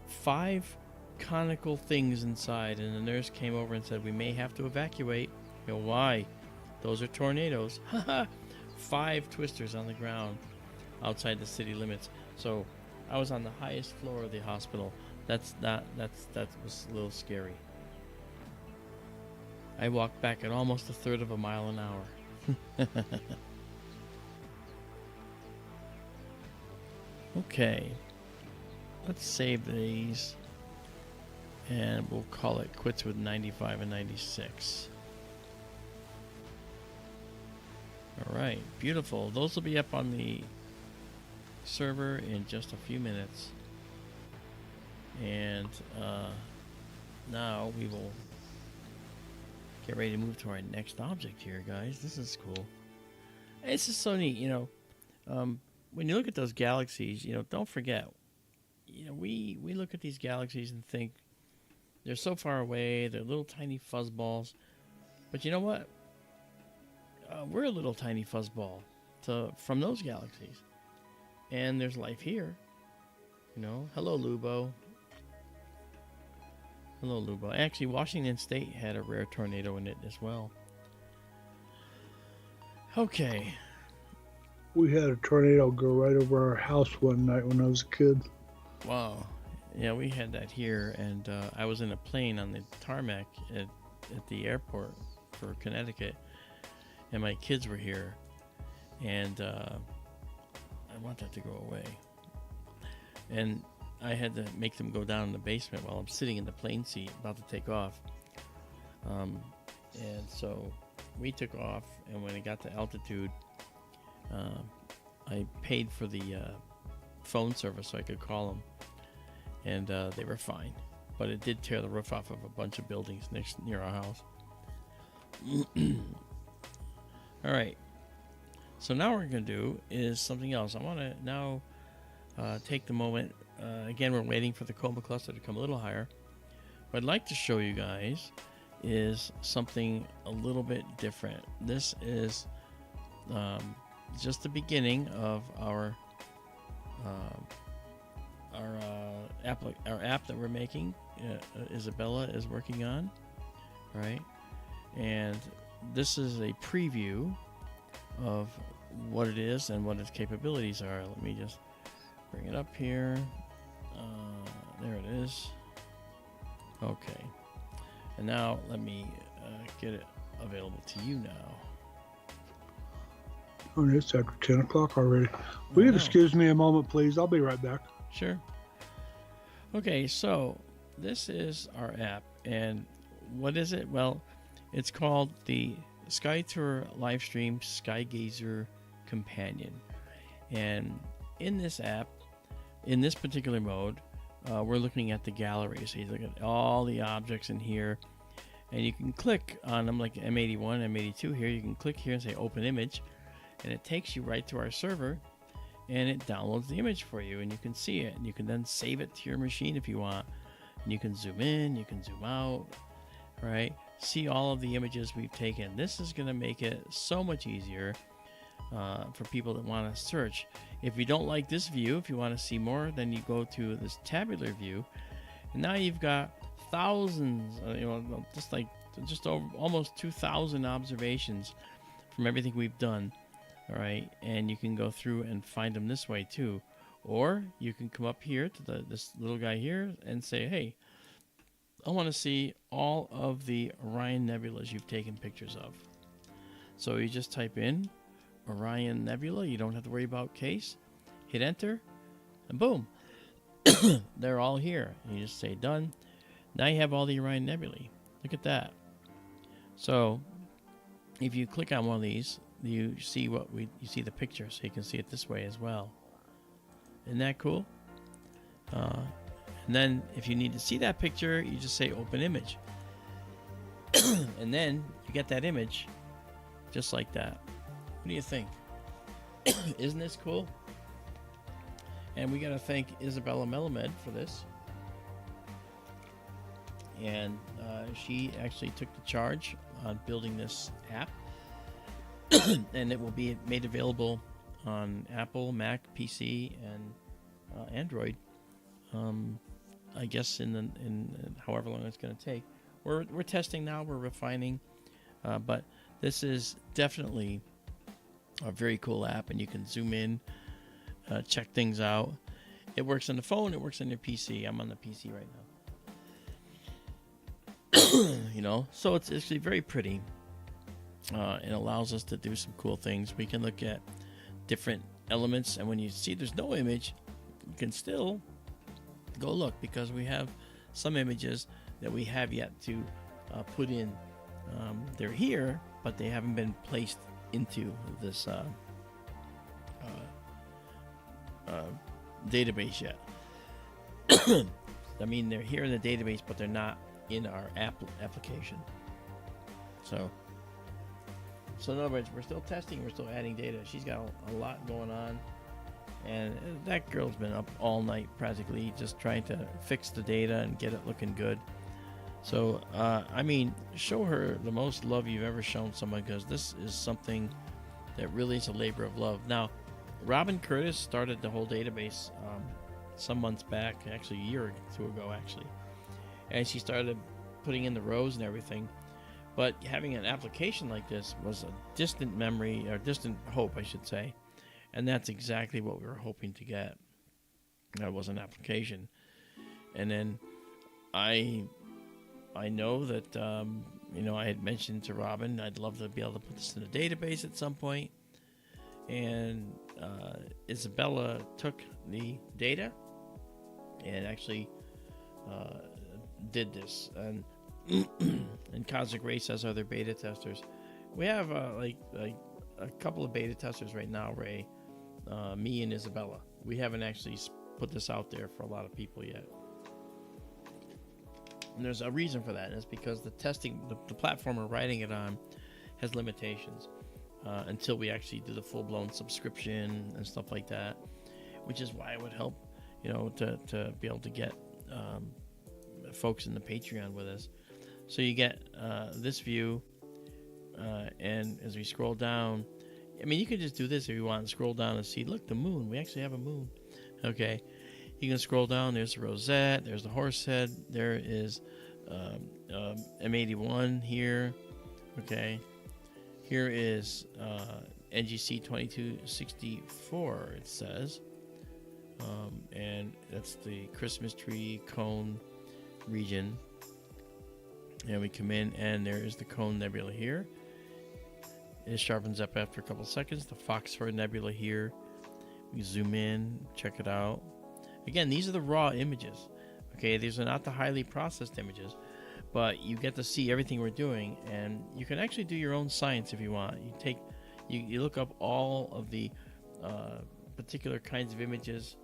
5 conical things inside, and the nurse came over and said, "We may have to evacuate." You know, why? Those are tornadoes. 5 twisters on the ground outside the city limits. So I was on the highest floor of the hospital. That was a little scary. I walked back at almost 1/3 of a mile an hour. Okay, let's save these, and we'll call it quits with 95 and 96. All right, beautiful. Those will be up on the server in just a few minutes. And now we will get ready to move to our next object here, guys. This is cool. It's just so neat, you know. When you look at those galaxies, you know, don't forget, you know, we look at these galaxies and think they're so far away, they're little tiny fuzzballs. But you know what? We're a little tiny fuzzball from those galaxies. And there's life here. You know, hello, Lubo. Hello, Lubo. Actually, Washington State had a rare tornado in it as well. Okay. We had a tornado go right over our house one night when I was a kid. Wow. Yeah, we had that here, and I was in a plane on the tarmac at the airport for Connecticut, and my kids were here, and I want that to go away. And I had to make them go down in the basement while I'm sitting in the plane seat about to take off. And so we took off, and when it got to altitude, I paid for the phone service so I could call them, and they were fine. But it did tear the roof off of a bunch of buildings near our house. All right. So now what we're going to do is something else. I want to now take the moment. Again, we're waiting for the coma cluster to come a little higher. What I'd like to show you guys is something a little bit different. This is just the beginning of our app that we're making. Izabela is working on, right? And this is a preview of what it is and what its capabilities are. Let me just bring it up here. There it is. Okay. And now let me get it available to you now. Oh, it's after 10 o'clock already. Will you excuse me a moment, please? I'll be right back. Sure. Okay, so this is our app. And what is it? Well, it's called the SkyTour Livestream Skygazer Companion. And in this app, in this particular mode, we're looking at the gallery. So you look at all the objects in here, and you can click on them like M81, M82 here. You can click here and say open image, and it takes you right to our server, and it downloads the image for you, and you can see it, and you can then save it to your machine if you want. And you can zoom in, you can zoom out, right? See all of the images we've taken. This is going to make it so much easier for people that want to search. If you don't like this view, if you want to see more, then you go to this tabular view, and now you've got thousands, just like So just over almost 2,000 observations from everything we've done. All right, and you can go through and find them this way too, or you can come up here to this little guy here and say, hey, I want to see all of the Orion nebulas you've taken pictures of. So you just type in Orion Nebula. You don't have to worry about case. Hit enter, and boom, they're all here. And you just say done. Now you have all the Orion nebulae. Look at that. So if you click on one of these, you see you see the picture, so you can see it this way as well. Isn't that cool? And then if you need to see that picture, you just say open image. And then you get that image just like that. What do you think? Isn't this cool? And we got to thank Izabela Melamed for this. And she actually took the charge on building this app. And it will be made available on Apple, Mac, PC, and Android. I guess in however long it's going to take. We're testing now. We're refining, but this is definitely a very cool app, and you can zoom in, check things out. It works on the phone. It works on your PC. I'm on the PC right now. So it's actually very pretty. It allows us to do some cool things. We can look at different elements, and when you see there's no image, you can still go look, because we have some images that we have yet to put in. They're here, but they haven't been placed into this database yet. I mean, they're here in the database, but they're not in our application. So in other words, we're still testing, we're still adding data. She's got a lot going on, and that girl's been up all night practically just trying to fix the data and get it looking good. So I mean, show her the most love you've ever shown someone, because this is something that really is a labor of love. Now, Robin Curtis started the whole database some months back, actually a year or two ago actually, and she started putting in the rows and everything. But having an application like this was a distant memory, or distant hope, I should say. And that's exactly what we were hoping to get. That was an application. And then I know that, I had mentioned to Robin, I'd love to be able to put this in a database at some point. And Izabela took the data and actually did this. And Cosmic Race has other beta testers. We have like a couple of beta testers right now, Ray, me and Izabela. We haven't actually put this out there for a lot of people yet. And there's a reason for that, and it's because the testing, the platform we're writing it on has limitations until we actually do the full-blown subscription and stuff like that, which is why it would help, to be able to get folks in the Patreon with us. So you get this view, and as we scroll down, I mean, you can just do this if you want, and scroll down and see, look, the moon. We actually have a moon. Okay. You can scroll down. There's the rosette. There's the horse head. There is M81 here. Okay. Here is NGC 2264, it says. And that's the Christmas tree cone region. And we come in, and there is the Cone Nebula here. It sharpens up after a couple seconds. The Phosphor Nebula here. We zoom in, check it out. Again, these are the raw images. Okay, these are not the highly processed images, but you get to see everything we're doing, and you can actually do your own science if you want. You look up all of the particular kinds of images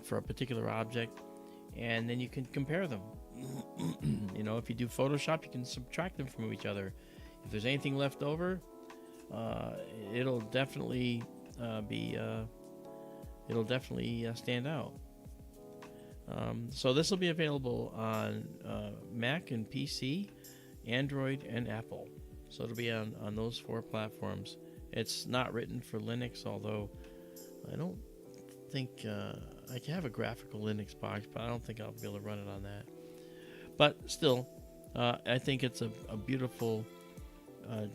for a particular object, and then you can compare them. If you do Photoshop, you can subtract them from each other. If there's anything left over, it'll definitely stand out. So this will be available on Mac and PC, Android, and Apple. So it'll be on those 4 platforms. It's not written for Linux, although I don't think I can have a graphical Linux box, but I don't think I'll be able to run it on that. But still, I think it's a beautiful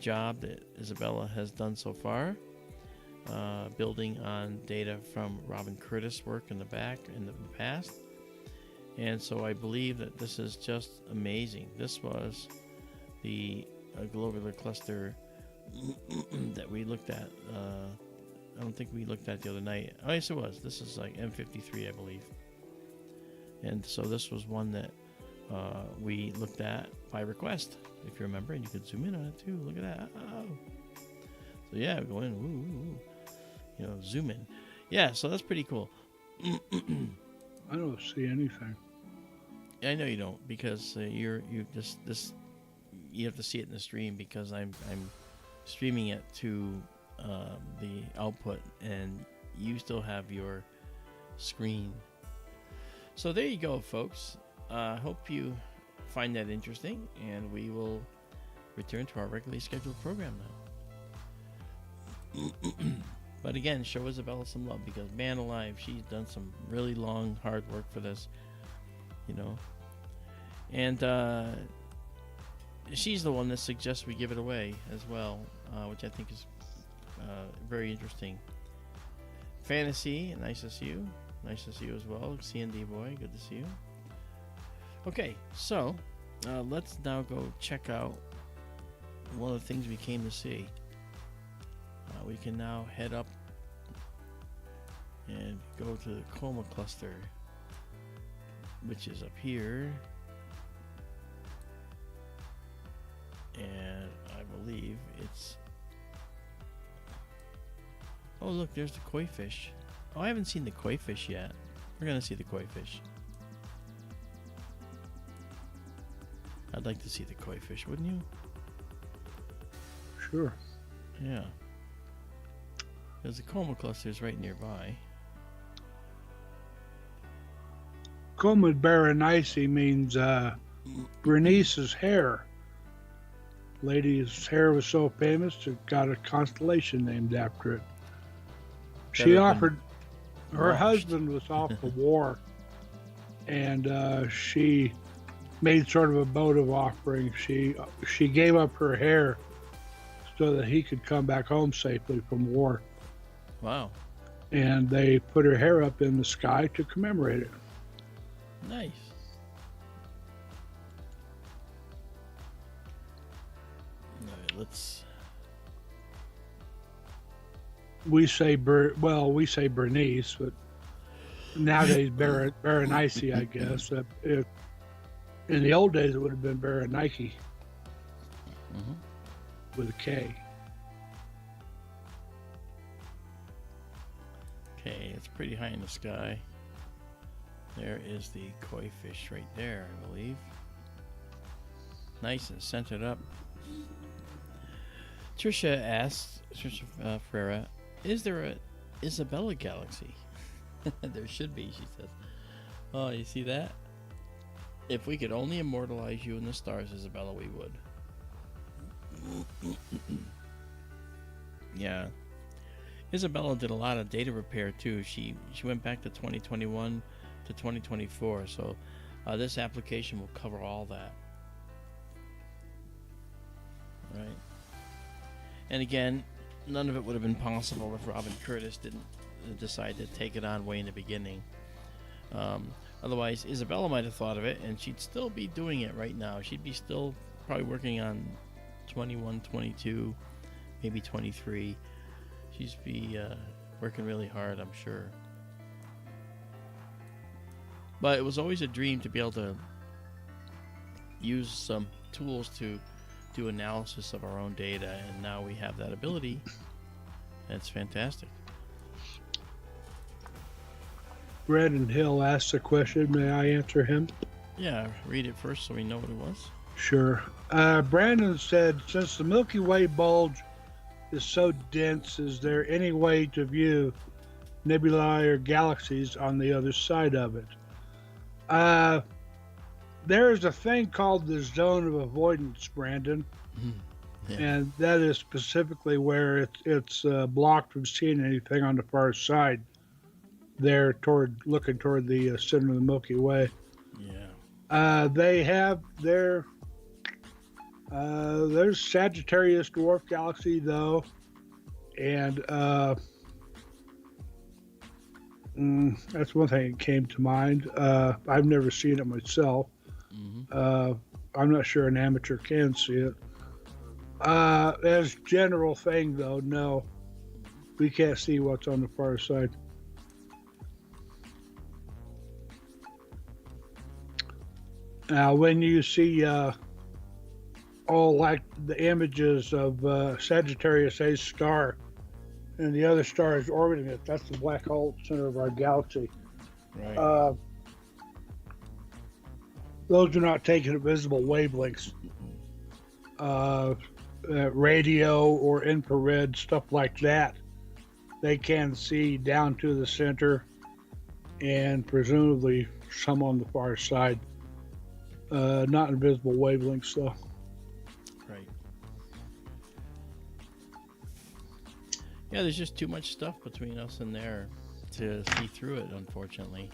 job that Izabela has done so far, building on data from Robin Curtis' work in the past. And so I believe that this is just amazing. This was the globular cluster that we looked at. I don't think we looked at the other night. Oh, yes, it was. This is like M53, I believe. And so this was one that we looked at by request, if you remember, and you could zoom in on it too. Look at that. Oh. So yeah, go in. Ooh. Zoom in. Yeah, so that's pretty cool. I don't see anything. I know you don't, because you have to see it in the stream, because I'm streaming it to the output, and you still have your screen. So there you go, folks. Hope you find that interesting, and we will return to our regularly scheduled program now. But again, show Izabela some love, because man alive, she's done some really long, hard work for this, and she's the one that suggests we give it away as well, which I think is very interesting. Fantasy, nice to see you. Nice to see you as well. C&D boy, good to see you. Okay, so let's now go check out one of the things we came to see. We can now head up and go to the Coma cluster, which is up here. And I believe it's... Oh, look, there's the koi fish. Oh, I haven't seen the koi fish yet. We're going to see the koi fish. I'd like to see the koi fish, wouldn't you? Sure. Yeah. There's a Coma cluster is right nearby. Coma Berenice means Bernice's hair. Lady's hair was so famous it got a constellation named after it. She offered, her husband was off the war, and she made sort of a votive offering. She gave up her hair so that he could come back home safely from war. Wow. And they put her hair up in the sky to commemorate it. Nice. All right, let's... We say Bernice, but nowadays Berenice, I guess. In the old days, it would have been Berenike with a K. Okay, it's pretty high in the sky. There is the koi fish right there, I believe. Nice and centered up. Trisha asks, Trisha Ferreira, is there a Izabela galaxy? There should be, she says. Oh, you see that? If we could only immortalize you in the stars, Izabela, we would. Yeah. Izabela did a lot of data repair too. She went back to 2021 to 2024, so this application will cover all that. Right. And again, none of it would have been possible if Robin Curtis didn't decide to take it on way in the beginning. Otherwise, Izabela might have thought of it, and she'd still be doing it right now. She'd be still probably working on 21, 22, maybe 23. She'd be working really hard, I'm sure. But it was always a dream to be able to use some tools to do analysis of our own data, and now we have that ability. It's fantastic. Brandon Hill asked a question. May I answer him? Yeah, read it first so we know what it was. Sure. Brandon said, since the Milky Way bulge is so dense, is there any way to view nebulae or galaxies on the other side of it? There is a thing called the zone of avoidance, Brandon. Yeah. And that is specifically where it's blocked from seeing anything on the far side. There, looking toward the center of the Milky Way. Yeah. They have their There's Sagittarius dwarf galaxy though, and that's one thing that came to mind. I've never seen it myself. Hmm. Uh, I'm not sure an amateur can see it. As general thing though, no, we can't see what's on the far side. Now, when you see all like the images of Sagittarius A star and the other star is orbiting it, that's the black hole at the center of our galaxy. Right. Uh, those are not taken at visible wavelengths. Radio or infrared stuff like that, they can see down to the center and presumably some on the far side. Not in visible wavelengths though. Right. Yeah, there's just too much stuff between us and there to see through it, unfortunately.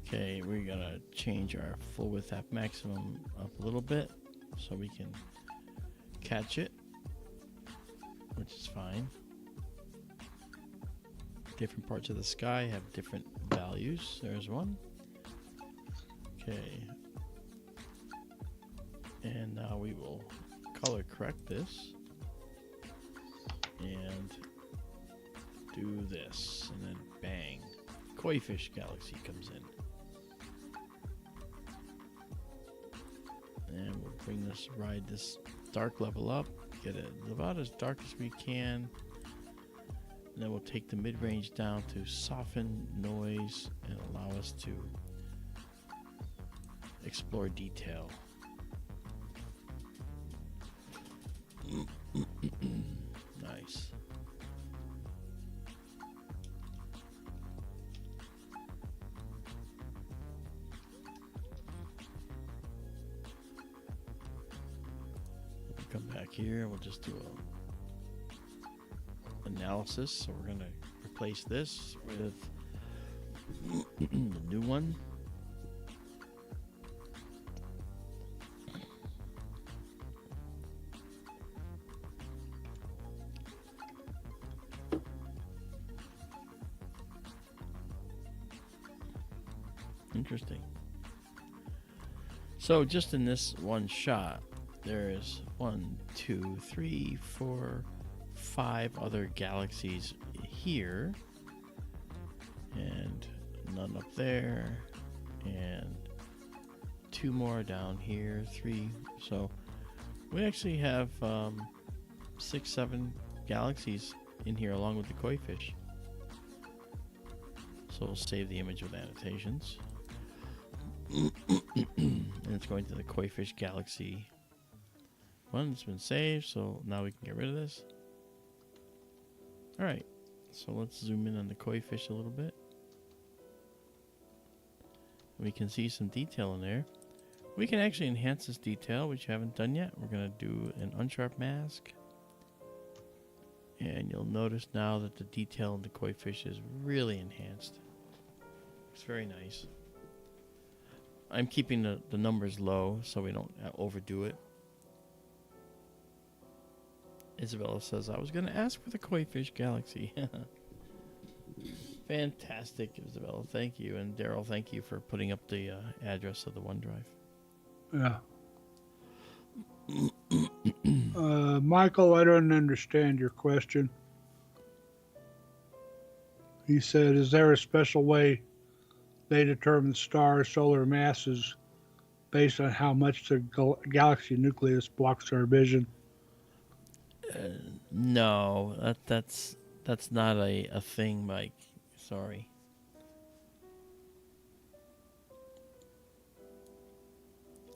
Okay, we're gonna change our full width app maximum up a little bit so we can catch it, which is fine. Different parts of the sky have different values. There's one. Okay. And now we will color correct this and do this, and then bang, koi fish galaxy comes in. And we'll bring this, ride this dark level up, get it about as dark as we can. And then we'll take the mid-range down to soften noise and allow us to explore detail. Nice. We'll come back here. We'll just do a analysis. So we're going to replace this with the new one. Interesting. So just in this one shot, there's 1, 2, 3, 4, 5 other galaxies here, and none up there, and 2 more down here, 3. So we actually have 6, 7 galaxies in here along with the koi fish. So we'll save the image with annotations. And it's going to the koi fish galaxy. One's been saved, so now we can get rid of this. Alright, so let's zoom in on the koi fish a little bit. We can see some detail in there. We can actually enhance this detail, which you haven't done yet. We're going to do an unsharp mask. And you'll notice now that the detail in the koi fish is really enhanced. It's very nice. I'm keeping the numbers low so we don't overdo it. Izabela says, I was going to ask for the koi fish galaxy. Fantastic, Izabela. Thank you. And Daryl, thank you for putting up the address of the OneDrive. Yeah. Michael, I don't understand your question. He said, is there a special way they determine star solar masses based on how much the galaxy nucleus blocks our vision? No, that's not a thing, Mike. Sorry.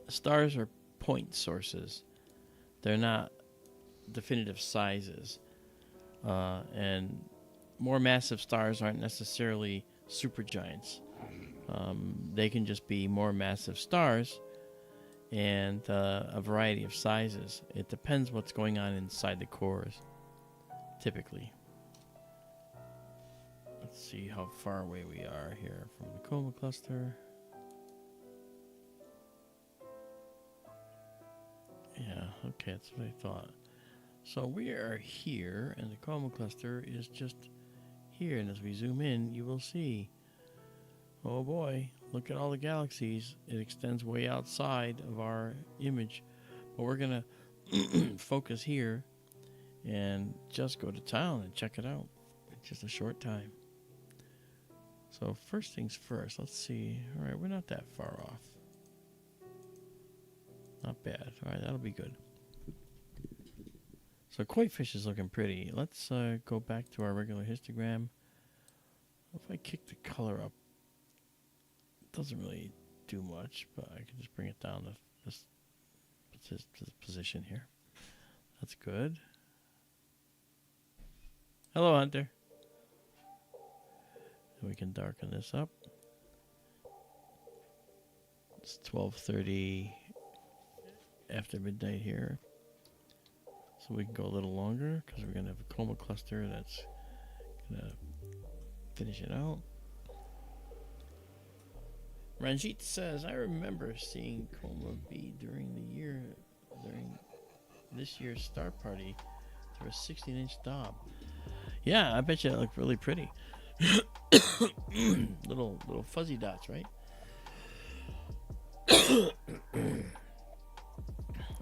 Stars are point sources. They're not definitive sizes. And more massive stars aren't necessarily supergiants. They can just be more massive stars and a variety of sizes. It depends what's going on inside the cores, typically. Let's see how far away we are here from the coma cluster. Okay, that's what I thought. So we are here, and the coma cluster is just here. And as we zoom in, you will see, oh boy, look at all the galaxies. It extends way outside of our image. But we're going to focus here and just go to town and check it out. It's just a short time. So first things first, let's see. All right, we're not that far off. Not bad. All right, that'll be good. So koi fish is looking pretty. Let's go back to our regular histogram. If I kick the color up, it doesn't really do much, but I can just bring it down to this position here. That's good. Hello, Hunter. And we can darken this up. It's 12:30 after midnight here. So we can go a little longer because we're going to have a coma cluster that's going to finish it out. Ranjit says, I remember seeing coma B during this year's star party through a 16-inch Dob. Yeah, I bet you it looked really pretty. little fuzzy dots, right?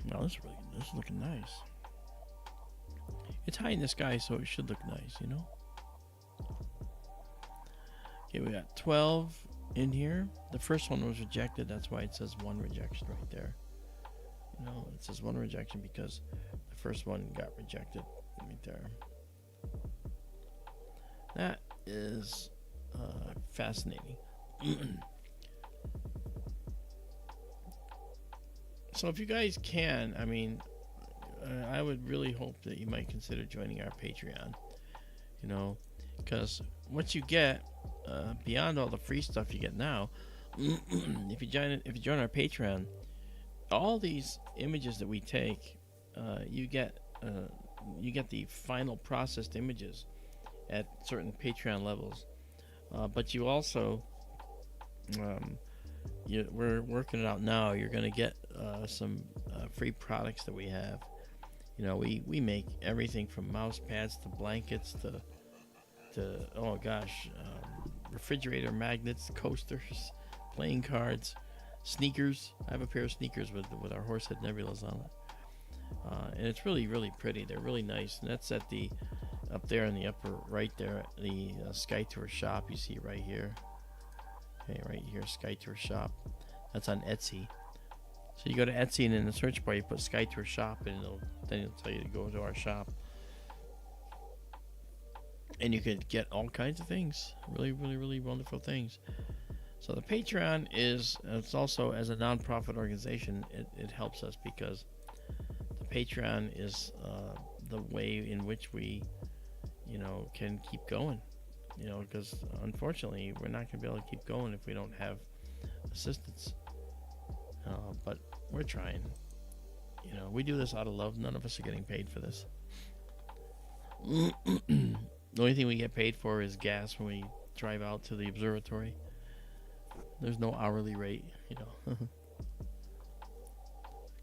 No, this is looking nice. It's high in the sky, so it should look nice, you know? Okay, we got 12 in here. The first one was rejected. That's why it says 1 rejection right there. You know, it says 1 rejection because the first one got rejected right there. That is fascinating. So if you guys can, I mean, I would really hope that you might consider joining our Patreon, you know, because what you get beyond all the free stuff you get now, if you join our Patreon, all these images that we take, you get the final processed images at certain Patreon levels, but you also we're working it out now. You're going to get some free products that we have. You know, we make everything from mouse pads to blankets to oh gosh, refrigerator magnets, coasters, playing cards, sneakers. I have a pair of sneakers with our Horsehead Nebulas on it, and it's really, really pretty. They're really nice, and that's at the up there in the upper right there, the SkyTour shop you see right here. Okay, right here, SkyTour shop. That's on Etsy. So you go to Etsy, and in the search bar you put SkyTour shop, and then it'll tell you to go to our shop. And you could get all kinds of things, really, really, really wonderful things. So the Patreon it's also, as a non-profit organization, it helps us because the Patreon is the way in which we, you know, can keep going. You know, because unfortunately we're not going to be able to keep going if we don't have assistance. But we're trying. You know, we do this out of love. None of us are getting paid for this. The only thing we get paid for is gas when we drive out to the observatory. There's no hourly rate, you know.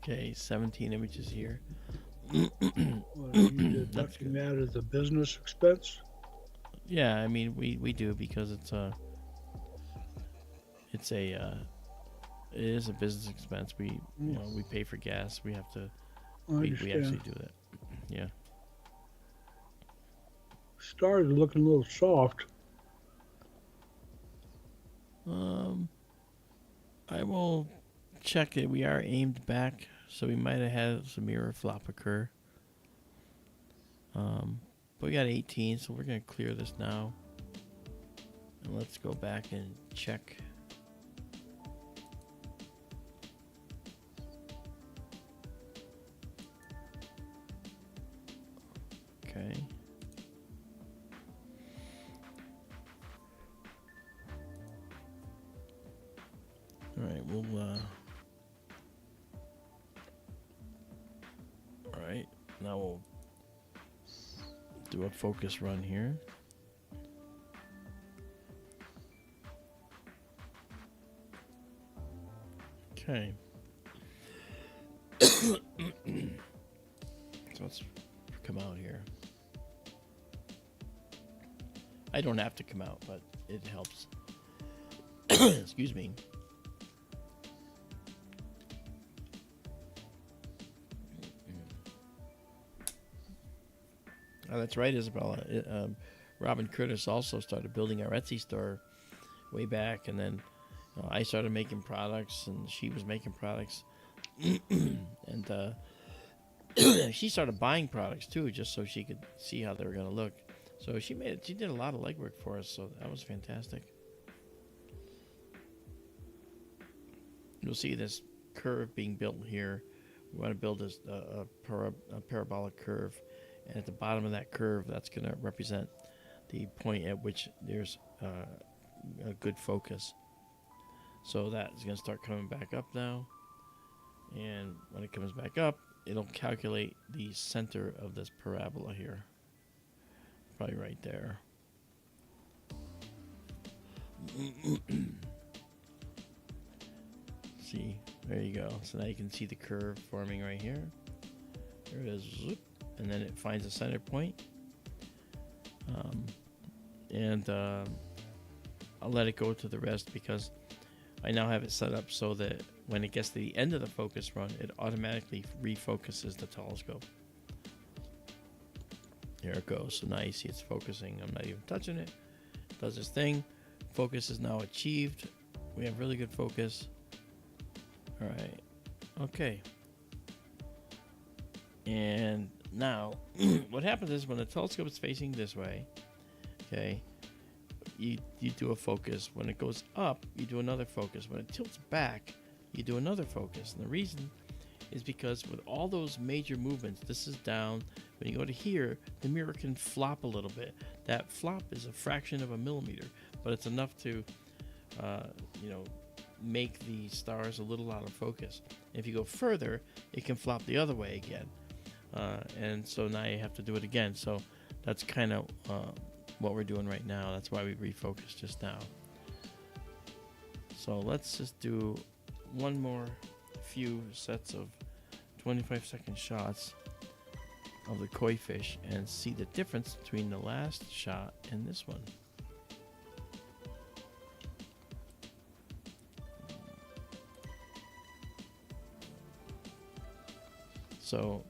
Okay, 17 images here. Well, you deducting that as a business expense? Yeah, I mean we do because it is a business expense. We we pay for gas. We have to we actually do that. Yeah. Stars are looking a little soft. I will check it. We are aimed back, so we might have had some mirror flop occur. But we got 18, so we're going to clear this now. And let's go back and check. Okay. All right, we'll all right, now we'll do a focus run here. Okay. let's come out here. I don't have to come out, but it helps. Excuse me. Oh, that's right, Izabela. Robin Curtis also started building our Etsy store way back, and then I started making products, and she was making products, and she started buying products too, just so she could see how they were going to look. So she did a lot of legwork for us, so that was fantastic. You'll see this curve being built here. We want to build a parabolic curve, and at the bottom of that curve, that's going to represent the point at which there's a good focus. So that is going to start coming back up now, and when it comes back up, it'll calculate the center of this parabola here. Probably right there. See, there you go. So now you can see the curve forming right here. There it is. Zoop, and then it finds a center point. I'll let it go to the rest because I now have it set up so that when it gets to the end of the focus run, it automatically refocuses the telescope. There it goes. So now you see it's focusing. I'm not even touching it. It does its thing. Focus is now achieved. We have really good focus. All right. Okay. And now, what happens is when the telescope is facing this way, okay, you do a focus. When it goes up, you do another focus. When it tilts back, you do another focus. And the reason is because with all those major movements, this is down. When you go to here, the mirror can flop a little bit. That flop is a fraction of a millimeter, but it's enough to, make the stars a little out of focus. If you go further, it can flop the other way again. And so now you have to do it again. So that's kind of what we're doing right now. That's why we refocused just now. So let's just do one more few sets of 25-second shots of the koi fish and see the difference between the last shot and this one. So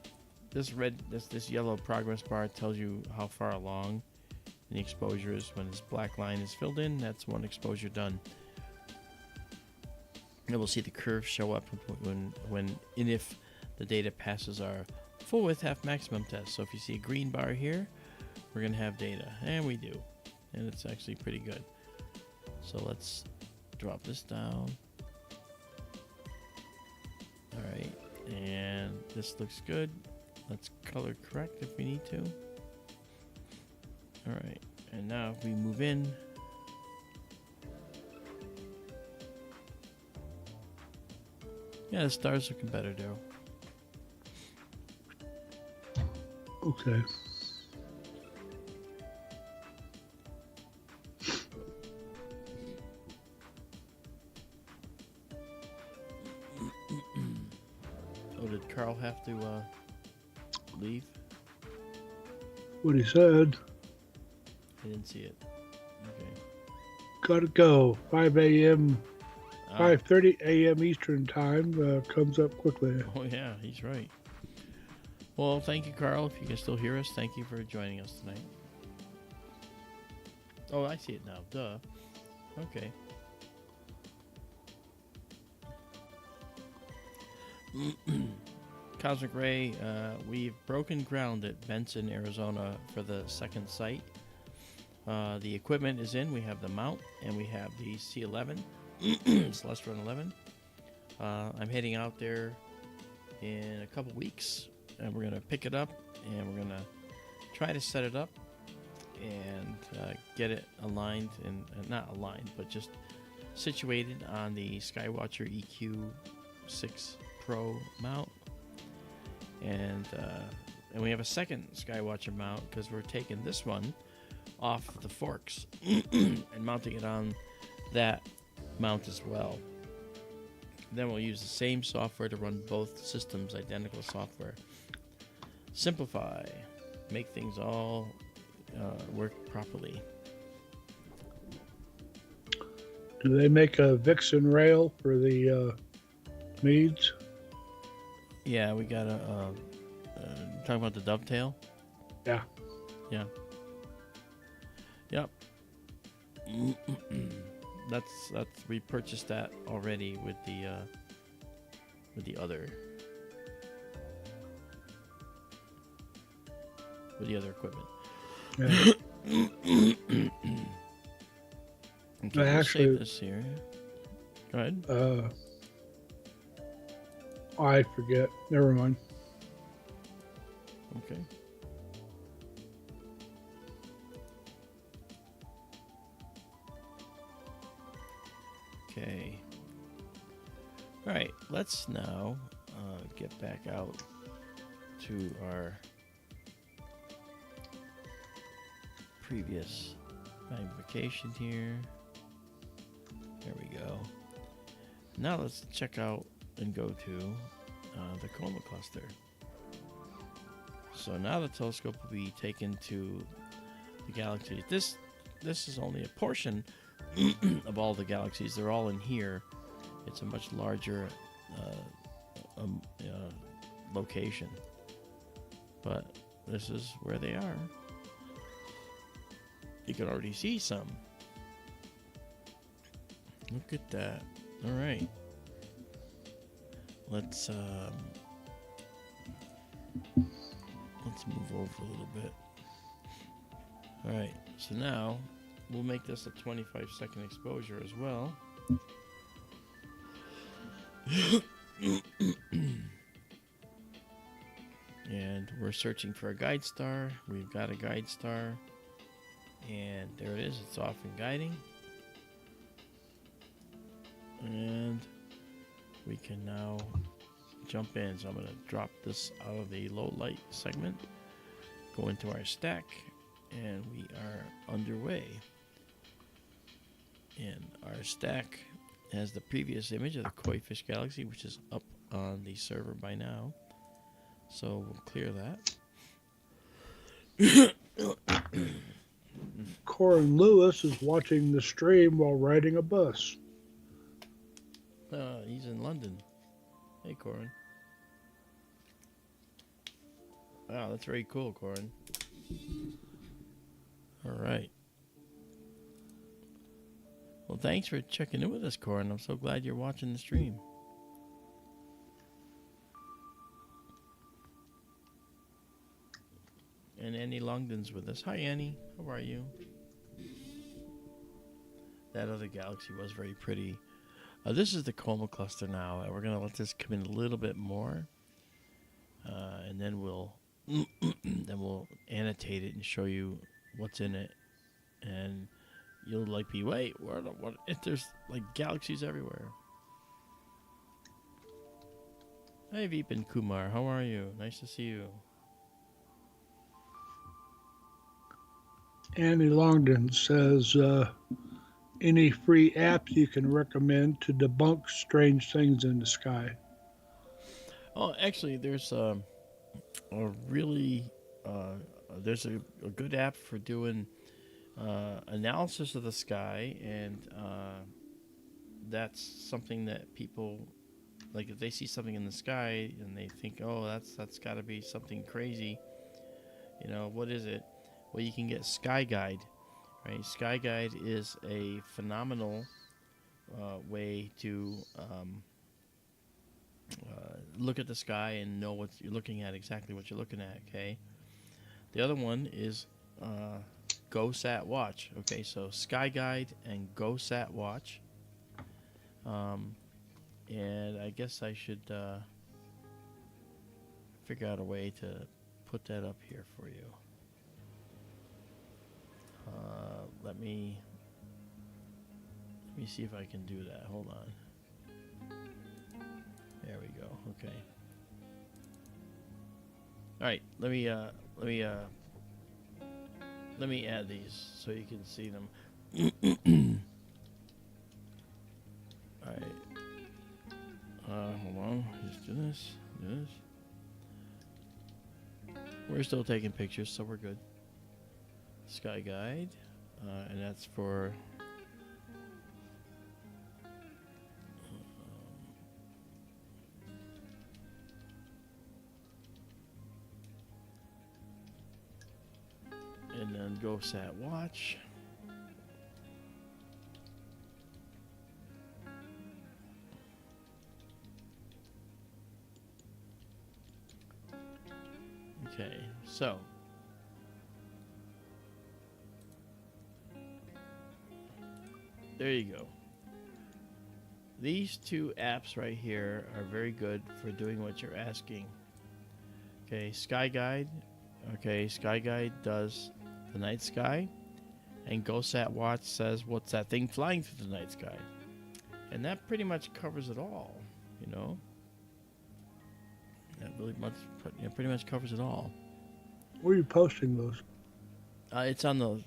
this yellow progress bar tells you how far along the exposure is. When this black line is filled in, that's one exposure done. And we'll see the curve show up when and if the data passes our full width half maximum test. So if you see a green bar here, we're going to have data, and we do, and it's actually pretty good. So let's drop this down. All right, and this looks good. Let's color correct if we need to. All right, and now if we move in, yeah, the stars looking better, Daryl. Okay. Oh, did Carl have to leave? What he said. I didn't see it. Okay. Gotta go. 5 a.m. 5:30 a.m. Eastern time comes up quickly. Oh yeah, he's right. Well, thank you, Carl. If you can still hear us, thank you for joining us tonight. Oh, I see it now. Duh. Okay. Cosmic Ray, we've broken ground at Benson, Arizona for the second site. The equipment is in. We have the mount, and we have the C11, Celestron 11. I'm heading out there in a couple weeks, and we're going to pick it up, and we're going to try to set it up and get it aligned, and not aligned, but just situated on the Skywatcher EQ6 Pro mount. And we have a second Skywatcher mount because we're taking this one off the forks and mounting it on that mount as well. Then we'll use the same software to run both systems, identical software. simplify, make things all work properly. Do they make a Vixen rail for the Meads? Yeah, we got a talking about the dovetail. Yeah. Yeah. Yep. that's we purchased that already with the other equipment. Yeah. Okay, we'll Actually, save this here. Go ahead. I forget. Never mind. Okay. Okay. All right. Let's now get back out to our previous magnification here. There we go. Now let's check out and go to the coma cluster. So now the telescope will be taken to the galaxies. This is only a portion of all the galaxies. They're all in here. It's a much larger location, but this is where they are. You can already see some. Look at that. All right. Let's move over a little bit. All right. So now we'll make this a 25-second exposure as well. And we're searching for a guide star. We've got a guide star. And there it is. It's off and guiding. And we can now jump in. So I'm going to drop this out of the low light segment, go into our stack, and we are underway. And our stack has the previous image of the Koi Fish Galaxy, which is up on the server by now. So we'll clear that. Corin Lewis is watching the stream while riding a bus. He's in London. Hey, Corin. Wow, that's very cool, Corin. All right. Well, thanks for checking in with us, Corin. I'm so glad you're watching the stream. And Annie Longden's with us. Hi, Annie. How are you? That other galaxy was very pretty. This is the coma cluster now, and we're going to let this come in a little bit more. And then we'll annotate it and show you what's in it. And you'll be, wait, what? There's like galaxies everywhere. Hey, Vipin Kumar, how are you? Nice to see you. Annie Longden says, any free apps you can recommend to debunk strange things in the sky? Oh, actually, there's a really there's a good app for doing analysis of the sky, and that's something that people like. If they see something in the sky and they think, "Oh, that's got to be something crazy," what is it? Well, you can get Sky Guide, right? Sky Guide is a phenomenal way to look at the sky and know what you're looking at, exactly what you're looking at, okay? The other one is GoSat Watch, okay? So Sky Guide and GoSat Watch. And I guess I should figure out a way to put that up here for you. Let me see if I can do that. Hold on. There we go. Okay. All right. Let me add these so you can see them. All right. Hold on. Just do this. We're still taking pictures, so we're good. Sky Guide, and that's for and then GoSat Watch. Okay, so there you go. These two apps right here are very good for doing what you're asking. Okay, Sky Guide. Okay, Sky Guide does the night sky, and GoSat Watch says what's that thing flying through the night sky, and that pretty much covers it all. You know, that really much, pretty much covers it all. Where are you posting those? It's on the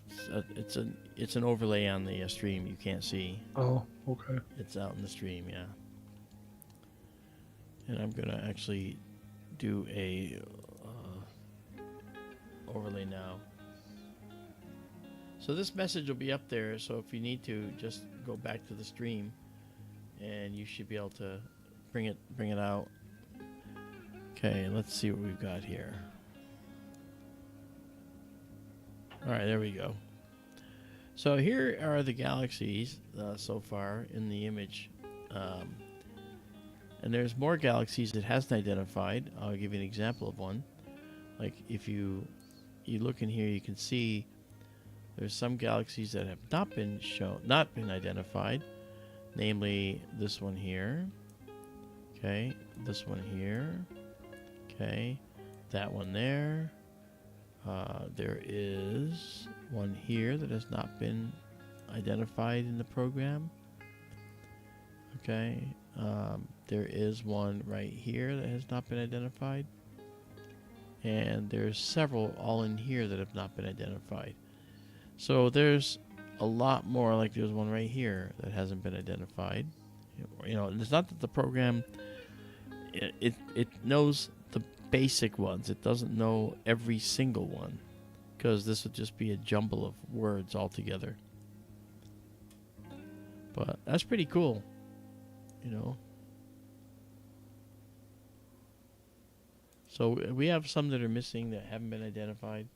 it's an overlay on the stream. You can't see. Oh, okay. It's out in the stream, yeah. And I'm gonna actually do a overlay now. So this message will be up there. So if you need to, just go back to the stream, and you should be able to bring it out. Okay, let's see what we've got here. All right, there we go. So here are the galaxies so far in the image. And there's more galaxies it hasn't identified. I'll give you an example of one. Like if you look in here, you can see there's some galaxies that have not been identified. Namely, this one here. Okay, this one here. Okay, that one there. There is one here that has not been identified in the program. Okay, there is one right here that has not been identified. And there's several all in here that have not been identified. So there's a lot more, like there's one right here that hasn't been identified. You know, it's not that the program, it knows the basic ones. It doesn't know every single one, because this would just be a jumble of words altogether. But that's pretty cool, you know. So we have some that are missing that haven't been identified,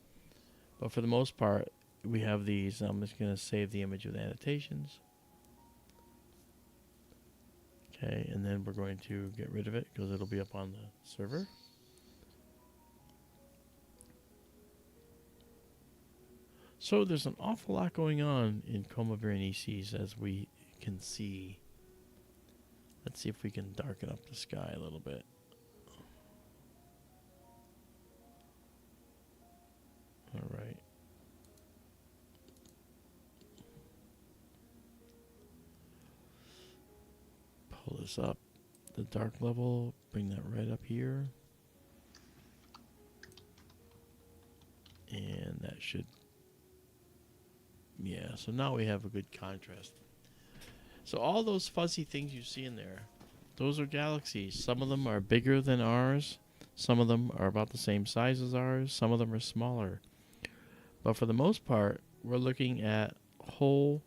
but for the most part we have these. I'm just going to save the image with annotations. Okay, and then we're going to get rid of it because it'll be up on the server. So there's an awful lot going on in Coma Berenices, as we can see. Let's see if we can darken up the sky a little bit. All right. Pull this up, the dark level, bring that right up here. And that should, yeah, so now we have a good contrast. So all those fuzzy things you see in there, those are galaxies. Some of them are bigger than ours. Some of them are about the same size as ours. Some of them are smaller. But for the most part, we're looking at whole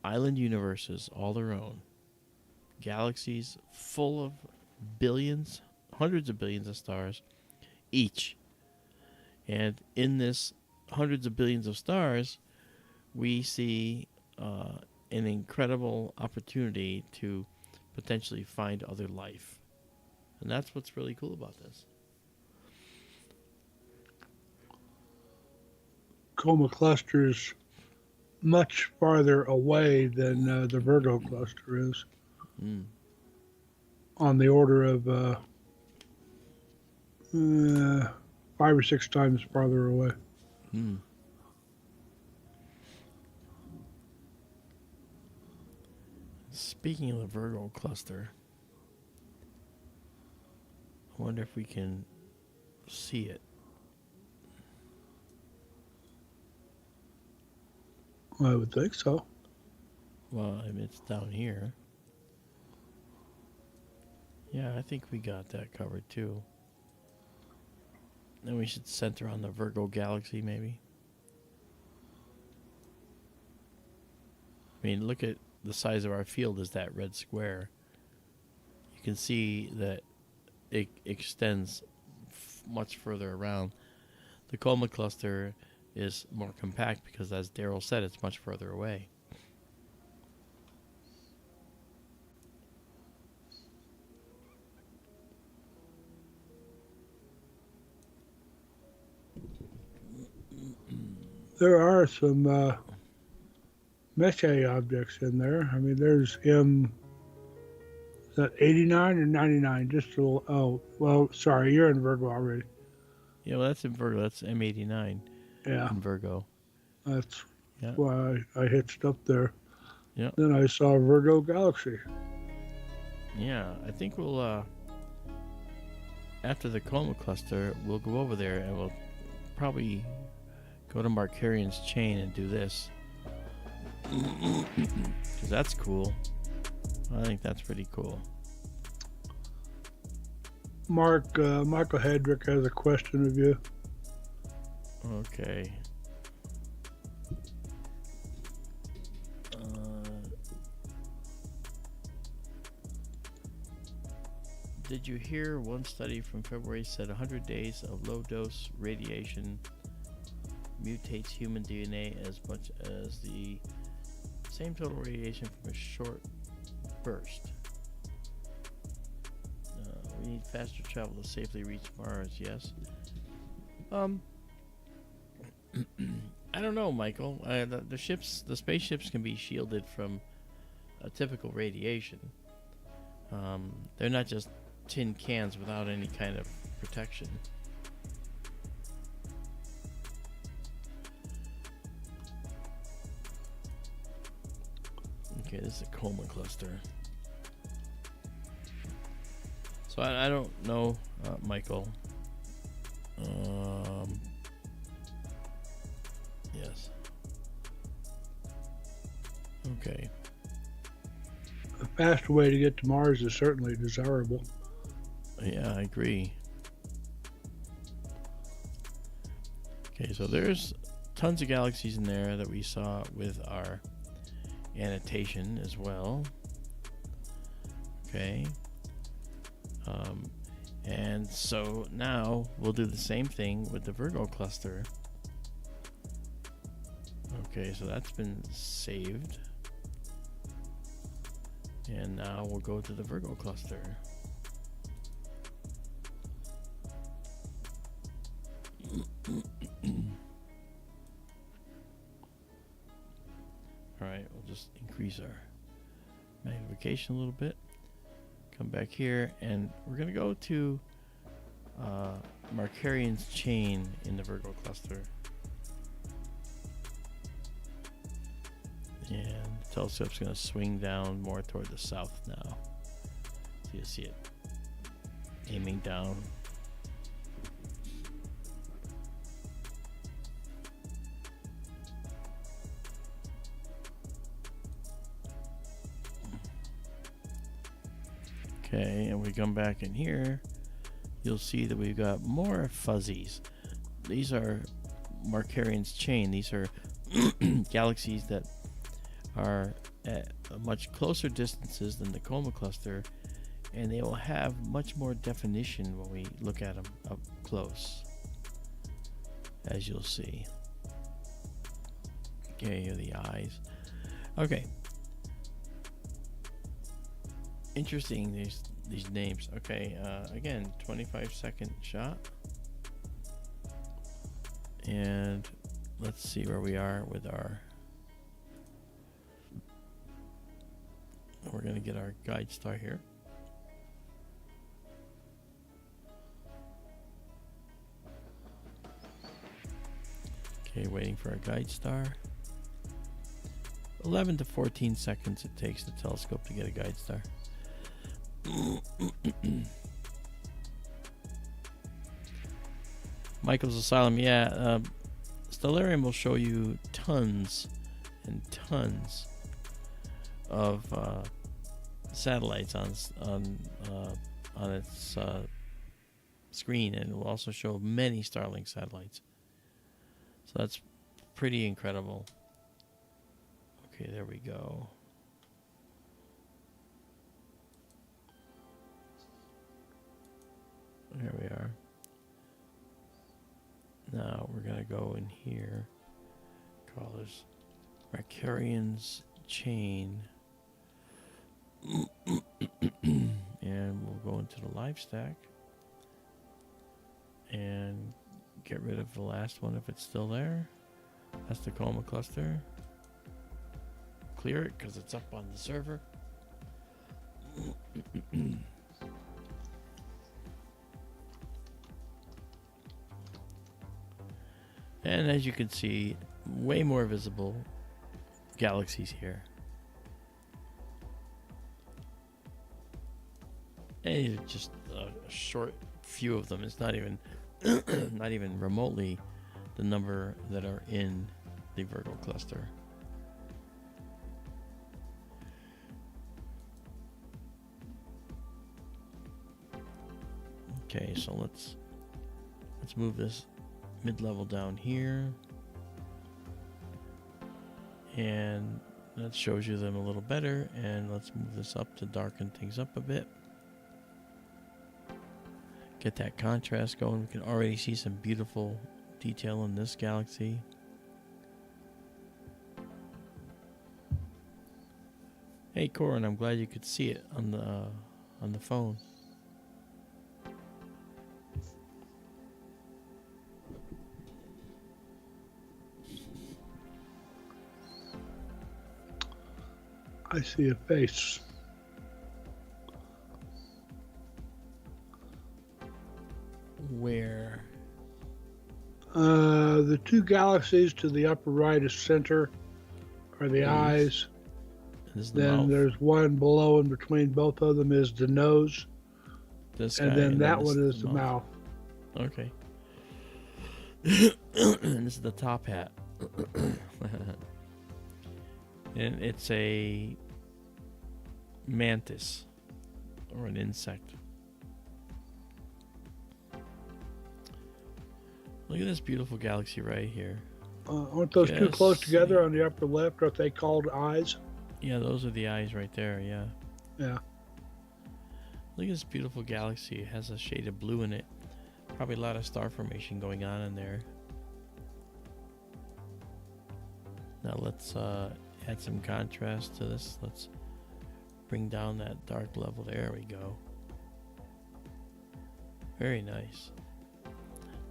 island universes, all their own. Galaxies full of billions, hundreds of billions of stars each. And in this hundreds of billions of stars, we see an incredible opportunity to potentially find other life. And that's what's really cool about this. Coma cluster is much farther away than the Virgo cluster is. On the order of 5 or 6 times farther away. Speaking of the Virgo cluster, I wonder if we can see it. I would think so. Well, I mean, it's down here. Yeah, I think we got that covered too. Then we should center on the Virgo galaxy, maybe. I mean, look at the size of our field is that red square. You can see that it extends much further around. The Coma cluster is more compact because, as Daryl said, it's much further away. There are some Messier objects in there. I mean, there's is that 89 or 99? Just a little. Oh, well, sorry, you're in Virgo already. Yeah, well, that's in Virgo. That's M89 Yeah, in Virgo. that's Yeah. why I hitched up there. Yeah. Then I saw Virgo Galaxy. Yeah, I think we'll, after the Coma cluster, we'll go over there and we'll probably go to Markarian's chain and do this. Because that's cool. I think that's pretty cool. Michael Hedrick has a question of you. Okay. Did you hear one study from February said 100 days of low-dose radiation mutates human DNA as much as the same total radiation from a short burst? We need faster travel to safely reach Mars, yes. I don't know, Michael. The spaceships can be shielded from a typical radiation. They're not just tin cans without any kind of protection. Okay, this is a Coma cluster. So I don't know, Michael. Yes. Okay. A fast way to get to Mars is certainly desirable. Yeah, I agree. Okay, so there's tons of galaxies in there that we saw with our annotation as well. Okay. And so now we'll do the same thing with the Virgo cluster. Okay, so that's been saved. And now we'll go to the Virgo cluster. Alright, we'll just increase our magnification a little bit. Come back here, and we're going to go to Markarian's chain in the Virgo cluster. And the telescope's going to swing down more toward the south now. So you see it aiming down. Okay, and we come back in here, you'll see that we've got more fuzzies. These are Markarian's chain. These are galaxies that are at much closer distances than the Coma cluster, and they will have much more definition when we look at them up close, as you'll see. Okay, here are the eyes. Okay. Interesting, these names. Okay, again, 25-second shot. And let's see where we are with our... We're going to get our guide star here. Okay, waiting for our guide star. 11 to 14 seconds it takes the telescope to get a guide star. Michael's Asylum, yeah. Stellarium will show you tons and tons of satellites on its screen, and it will also show many Starlink satellites. So that's pretty incredible. Okay, there we go. Here we are. Now we're going to go in here. Call this Mercurian's chain. And we'll go into the live stack and get rid of the last one if it's still there. That's the Coma cluster. Clear it because it's up on the server. And as you can see, way more visible galaxies here. And just a short few of them. It's not even not even remotely the number that are in the Virgo cluster. Okay, so let's move this mid-level down here, and that shows you them a little better. And let's move this up to darken things up a bit. Get that contrast going. We can already see some beautiful detail in this galaxy. Hey Corin, I'm glad you could see it on the phone. I see a face. Where? The two galaxies to the upper right is center are the eyes. This is the Then mouth. there's one below and between both of them is the nose. This And guy, then that this one is the mouth. Okay. And this is the top hat. And it's a mantis or an insect. Look at this beautiful galaxy right here. Aren't those two Yes. close together on the upper left? Aren't they called eyes? Yeah, those are the eyes right there, yeah. Yeah. Look at this beautiful galaxy. It has a shade of blue in it. Probably a lot of star formation going on in there. Now let's add some contrast to this. Let's bring down that dark level. There we go. Very nice.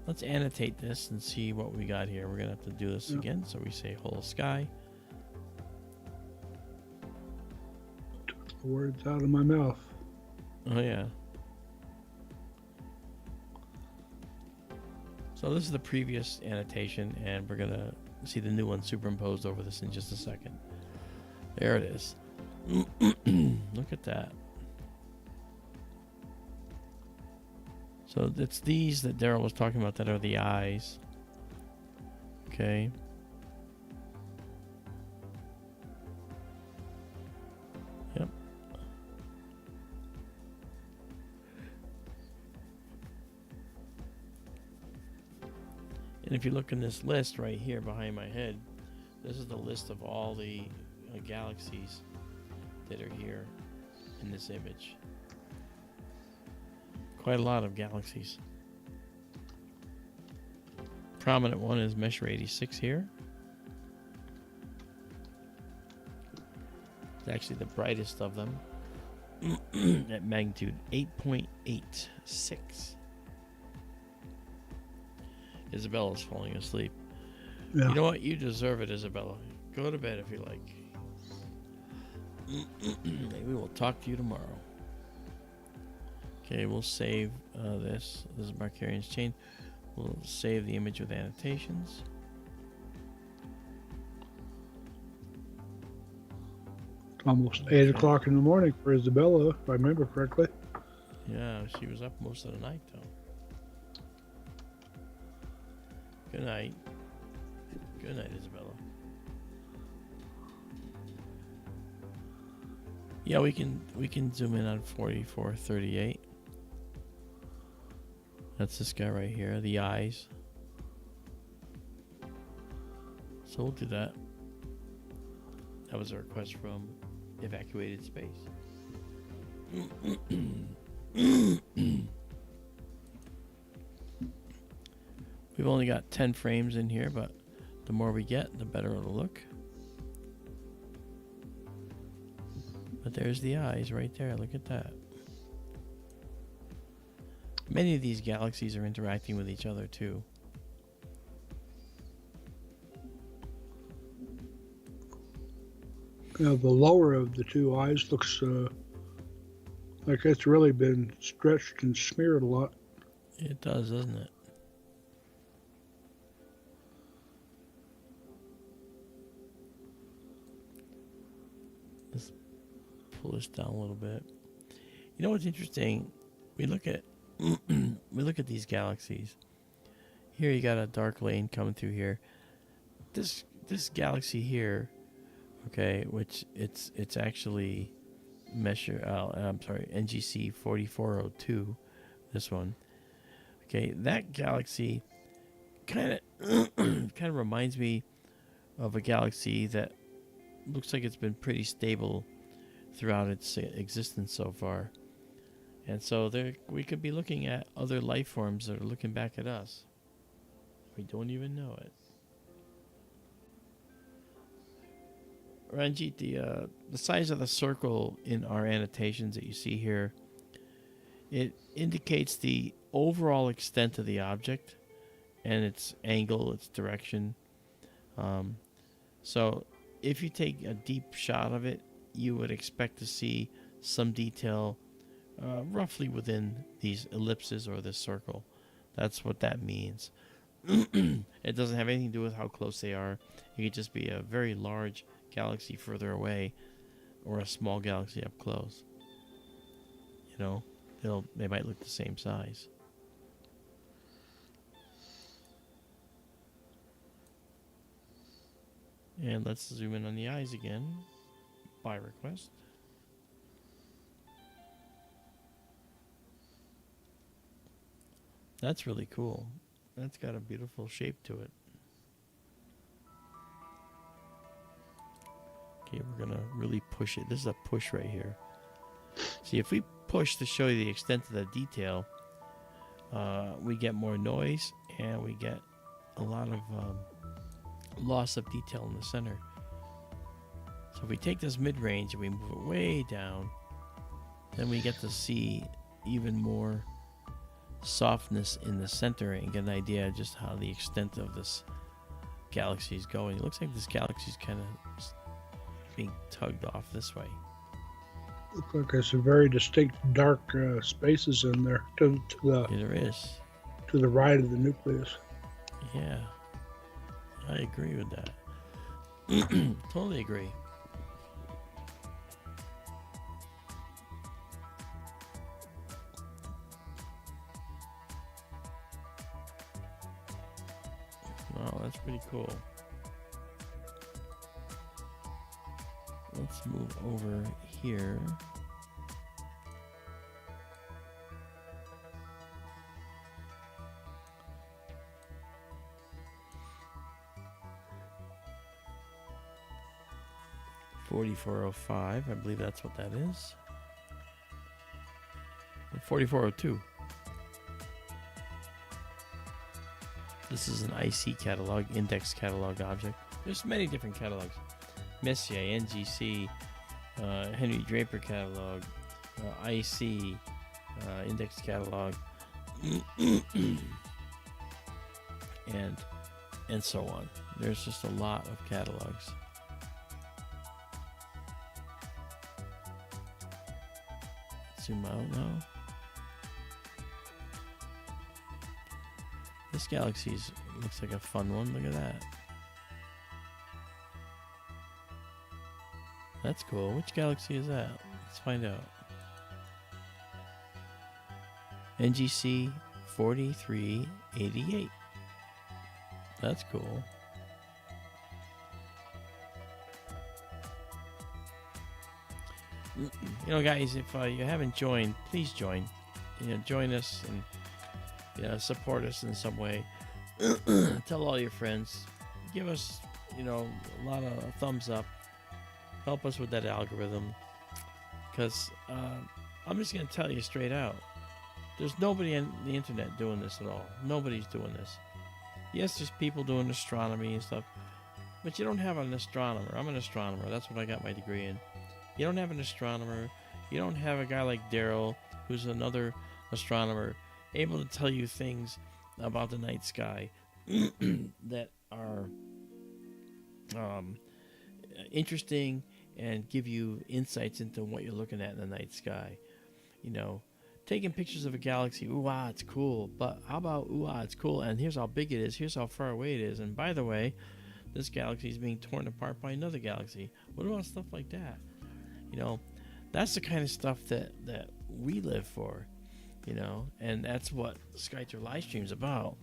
Let's annotate this and see what we got here. We're going to have to do this again. So we say whole sky. Took the words out of my mouth. Oh, yeah. So this is the previous annotation, and we're going to see the new one superimposed over this in just a second. There it is. Look at that. So it's these that Daryl was talking about that are the eyes. Okay. Yep. And if you look in this list right here behind my head, this is the list of all the galaxies that are here in this image. Quite a lot of galaxies. Prominent one is Messier 86 here. It's actually the brightest of them at magnitude 8.86. Isabella's falling asleep. Yeah. You know what? You deserve it, Izabela. Go to bed if you like. Maybe we'll talk to you tomorrow. Okay, we'll save this. This is Mercurian's chain. We'll save the image with annotations. Almost 8 o'clock in the morning for Izabela, if I remember correctly. Yeah, she was up most of the night, though. Good night. Good night, Izabela. Yeah, we can zoom in on 4438. That's this guy right here, the eyes. So we'll do that. That was a request from Evacuated Space. We've only got 10 frames in here, but the more we get, the better it'll look. But there's the eyes right there. Look at that. Many of these galaxies are interacting with each other too. The lower of the two eyes looks like it's really been stretched and smeared a lot. It does, doesn't it? Let's pull this down a little bit. You know what's interesting? We look at these galaxies. Here you got a dark lane coming through here. This galaxy here, okay, which it's actually NGC 4402, this one. Okay, that galaxy kind of reminds me of a galaxy that looks like it's been pretty stable throughout its existence so far. And so we could be looking at other life forms that are looking back at us. We don't even know it. Ranjit, the size of the circle in our annotations that you see here, it indicates the overall extent of the object and its angle, its direction. So if you take a deep shot of it, you would expect to see some detail roughly within these ellipses or this circle. That's what that means. It doesn't have anything to do with how close they are. It could just be a very large galaxy further away or a small galaxy up close. You know, they might look the same size. And let's zoom in on the eyes again by request. That's really cool. That's got a beautiful shape to it. Okay, we're gonna really push it. This is a push right here. See, if we push to show you the extent of the detail, we get more noise and we get a lot of loss of detail in the center. So if we take this mid-range and we move it way down, then we get to see even more softness in the center and get an idea of just how the extent of this galaxy is going. It looks like this galaxy is kind of being tugged off this way. Looks like there's some very distinct dark spaces in there to There is. the right of the nucleus. Yeah, I agree with that. Totally agree. Wow, that's pretty cool. Let's move over here. (4405), I believe that's what that is. 4402. This is an IC catalog, index catalog object. There's many different catalogs. Messier, NGC, Henry Draper catalog, IC, index catalog, and so on. There's just a lot of catalogs. Zoom out now. This galaxy looks like a fun one. Look at that. That's cool. Which galaxy is that? Let's find out. NGC 4388. That's cool. You know, guys, if you haven't joined, please join. You know, join us and support us in some way. Tell all your friends. Give us, a lot of thumbs up. Help us with that algorithm. Because I'm just going to tell you straight out. There's nobody on the internet doing this at all. Nobody's doing this. Yes, there's people doing astronomy and stuff. But you don't have an astronomer. I'm an astronomer. That's what I got my degree in. You don't have an astronomer. You don't have a guy like Daryl, who's another astronomer, able to tell you things about the night sky that are interesting and give you insights into what you're looking at in the night sky. Taking pictures of a galaxy, ooh, ah, it's cool. But how about, ooh, ah, it's cool, and here's how big it is, here's how far away it is. And by the way, this galaxy is being torn apart by another galaxy. What about stuff like that? That's the kind of stuff that we live for, and that's what SkyTour live stream's about,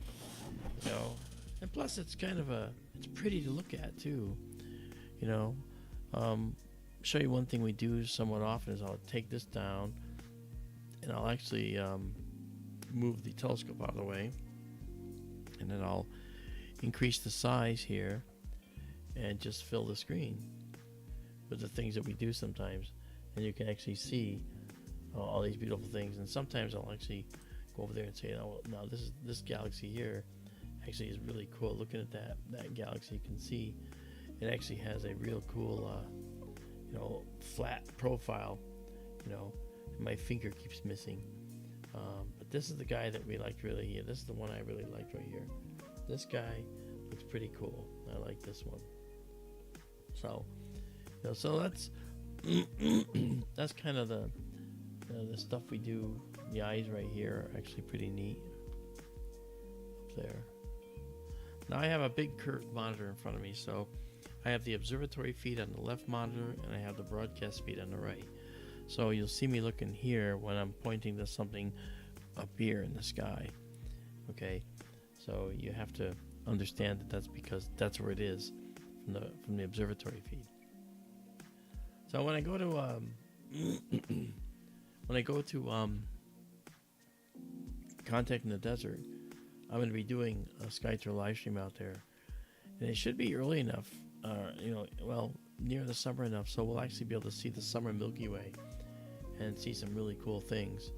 And plus, it's kind of it's pretty to look at too, Show you one thing we do somewhat often is I'll take this down, and I'll actually move the telescope out of the way, and then I'll increase the size here and just fill the screen with the things that we do sometimes, and you can actually see all these beautiful things. And sometimes I'll actually go over there and say, now this galaxy here actually is really cool. Looking at that galaxy, you can see it actually has a real cool flat profile, and my finger keeps missing, but this is the guy that we liked really here. This is the one I really liked right here. This guy looks pretty cool. I like this one. So so that's kind of the stuff we do. The eyes right here are actually pretty neat up there. Now I have a big curved monitor in front of me, so I have the observatory feed on the left monitor, and I have the broadcast feed on the right. So you'll see me looking here when I'm pointing to something up here in the sky. Okay, so you have to understand that that's because that's where it is from the observatory feed. So when I go to Contact in the Desert, I'm going to be doing a SkyTour live stream out there, and it should be early enough, near the summer enough, so we'll actually be able to see the summer Milky Way and see some really cool things.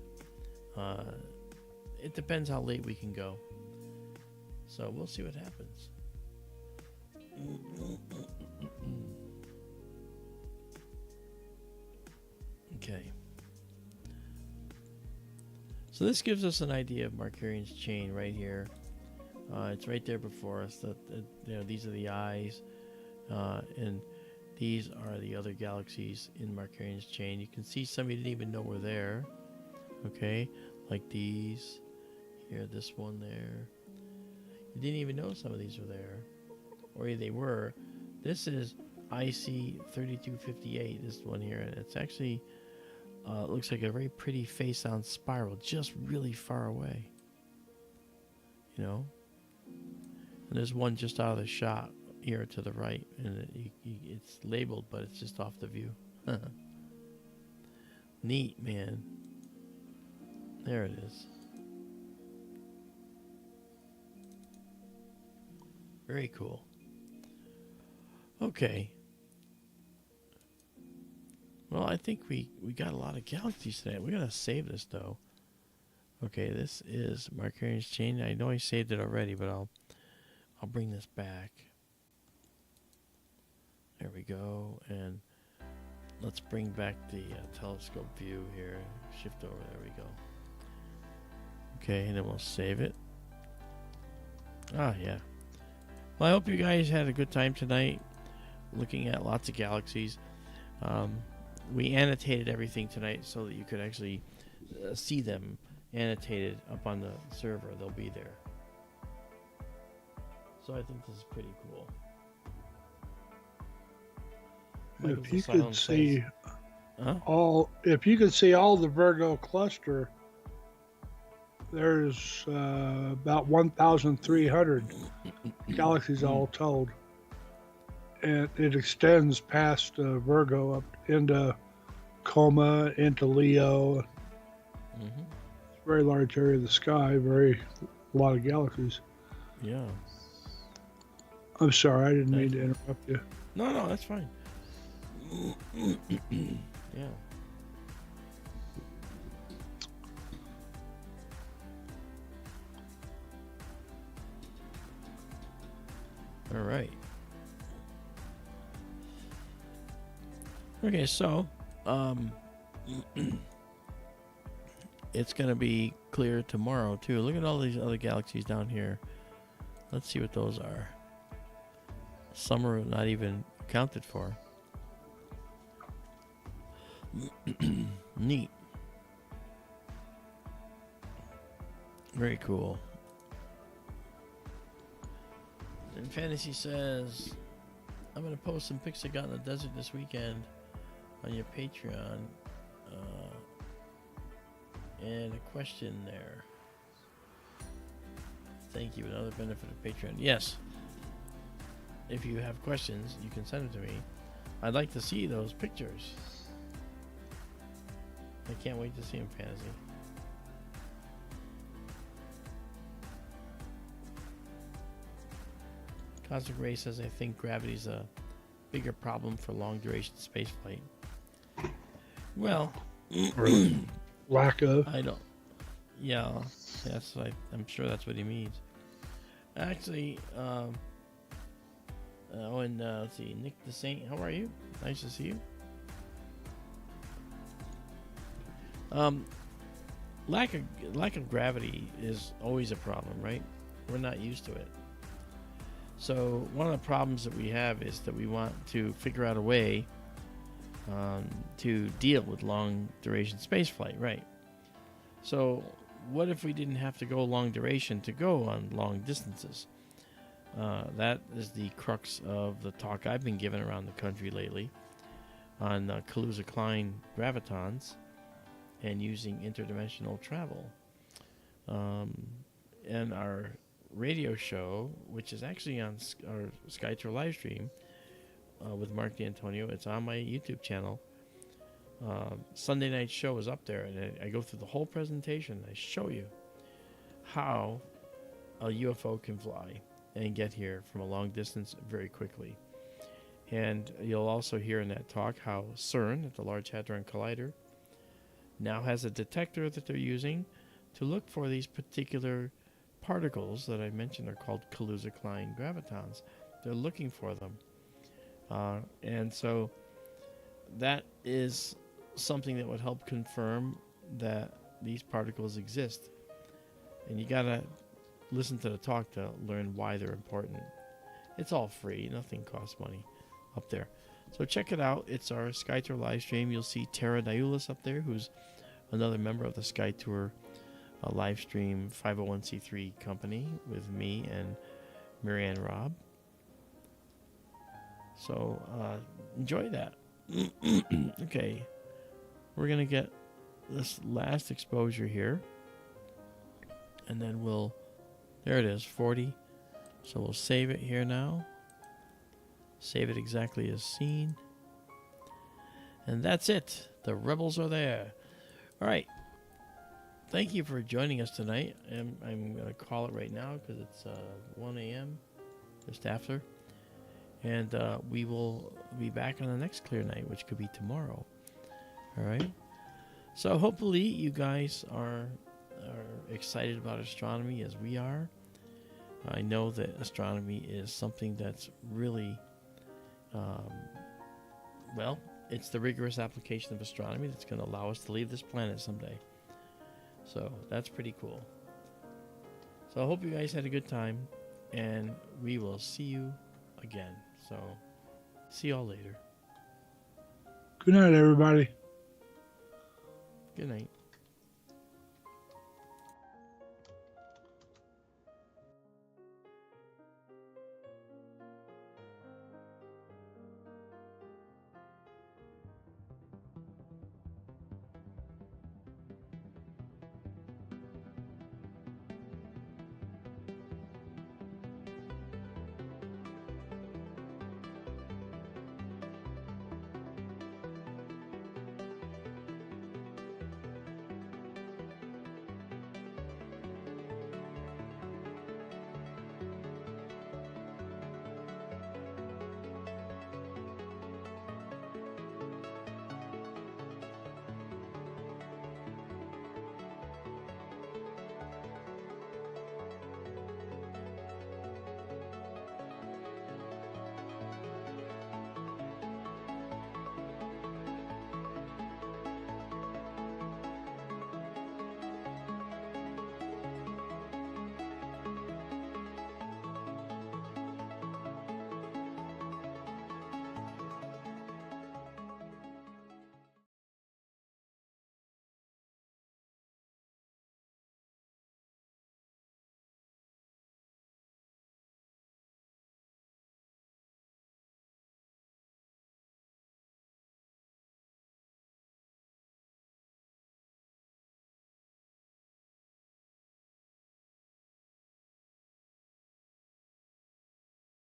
It depends how late we can go, so we'll see what happens. Okay. So this gives us an idea of Markarian's chain right here. It's right there before us. These are the eyes, and these are the other galaxies in Markarian's chain. You can see some you didn't even know were there. Okay, like these here, this one there. You didn't even know some of these were there, or they were. This is IC 3258. This one here, and it's actually looks like a very pretty face-on spiral, just really far away. And there's one just out of the shot here to the right, and it's labeled, but it's just off the view. Neat, man. There it is. Very cool. Okay. Well, I think we got a lot of galaxies today. We're going to save this, though. Okay, this is Markarian's chain. I know I saved it already, but I'll bring this back. There we go. And let's bring back the telescope view here. Shift over. There we go. Okay, and then we'll save it. Ah, yeah. Well, I hope you guys had a good time tonight looking at lots of galaxies. We annotated everything tonight so that you could actually see them annotated up on the server. They'll be there. So I think this is pretty cool. If you could see if you could see all the Virgo cluster, there's about 1,300 galaxies all told, and it extends past Virgo up into Coma, into Leo. very large area of the sky, a lot of galaxies. Yeah. I'm sorry, I didn't mean to interrupt you. No, that's fine. Yeah. All right. Okay, so it's gonna be clear tomorrow too. Look at all these other galaxies down here. Let's see what those are. Some are not even accounted for. Neat. Very cool. And Fantasy says, I'm going to post some pics I got in the desert this weekend on your Patreon. And a question there. Thank you. Another benefit of Patreon. Yes. If you have questions, you can send them to me. I'd like to see those pictures. I can't wait to see them, Fantasy. Cosmic Ray says, I think gravity's a bigger problem for long duration spaceflight. Well, Or lack of. I don't. Yeah, I'm sure that's what he means. Actually, let's see, Nick the Saint, how are you? Nice to see you. Lack of gravity is always a problem, right? We're not used to it. So one of the problems that we have is that we want to figure out a way to deal with long duration space flight, right? So what if we didn't have to go long duration to go on long distances? That is the crux of the talk I've been giving around the country lately on Kaluza-Klein gravitons and using interdimensional travel. And our radio show, which is actually on our SkyTour live stream with Mark D'Antonio, it's on my YouTube channel. Sunday night show is up there, and I go through the whole presentation. I show you how a UFO can fly and get here from a long distance very quickly. And you'll also hear in that talk how CERN, at the Large Hadron Collider, now has a detector that they're using to look for these particular particles that I mentioned are called Kaluza-Klein gravitons. They're looking for them. And so that is something that would help confirm that these particles exist. And you gotta listen to the talk to learn why they're important. It's all free. Nothing costs money up there. So check it out. It's our SkyTour live stream. You'll see Tara Diulis up there, who's another member of the SkyTour live stream 501c3 company with me and Marianne Robb. So enjoy that. Okay. We're going to get this last exposure here. And then there it is, 40. So we'll save it here now. Save it exactly as seen. And that's it. The rebels are there. All right. Thank you for joining us tonight. I'm going to call it right now because it's 1 a.m. just after. And we will be back on the next clear night, which could be tomorrow. All right. So hopefully you guys are excited about astronomy as we are. I know that astronomy is something that's really, it's the rigorous application of astronomy that's going to allow us to leave this planet someday. So that's pretty cool. So I hope you guys had a good time, and we will see you again. So see y'all later. Good night, everybody. Good night.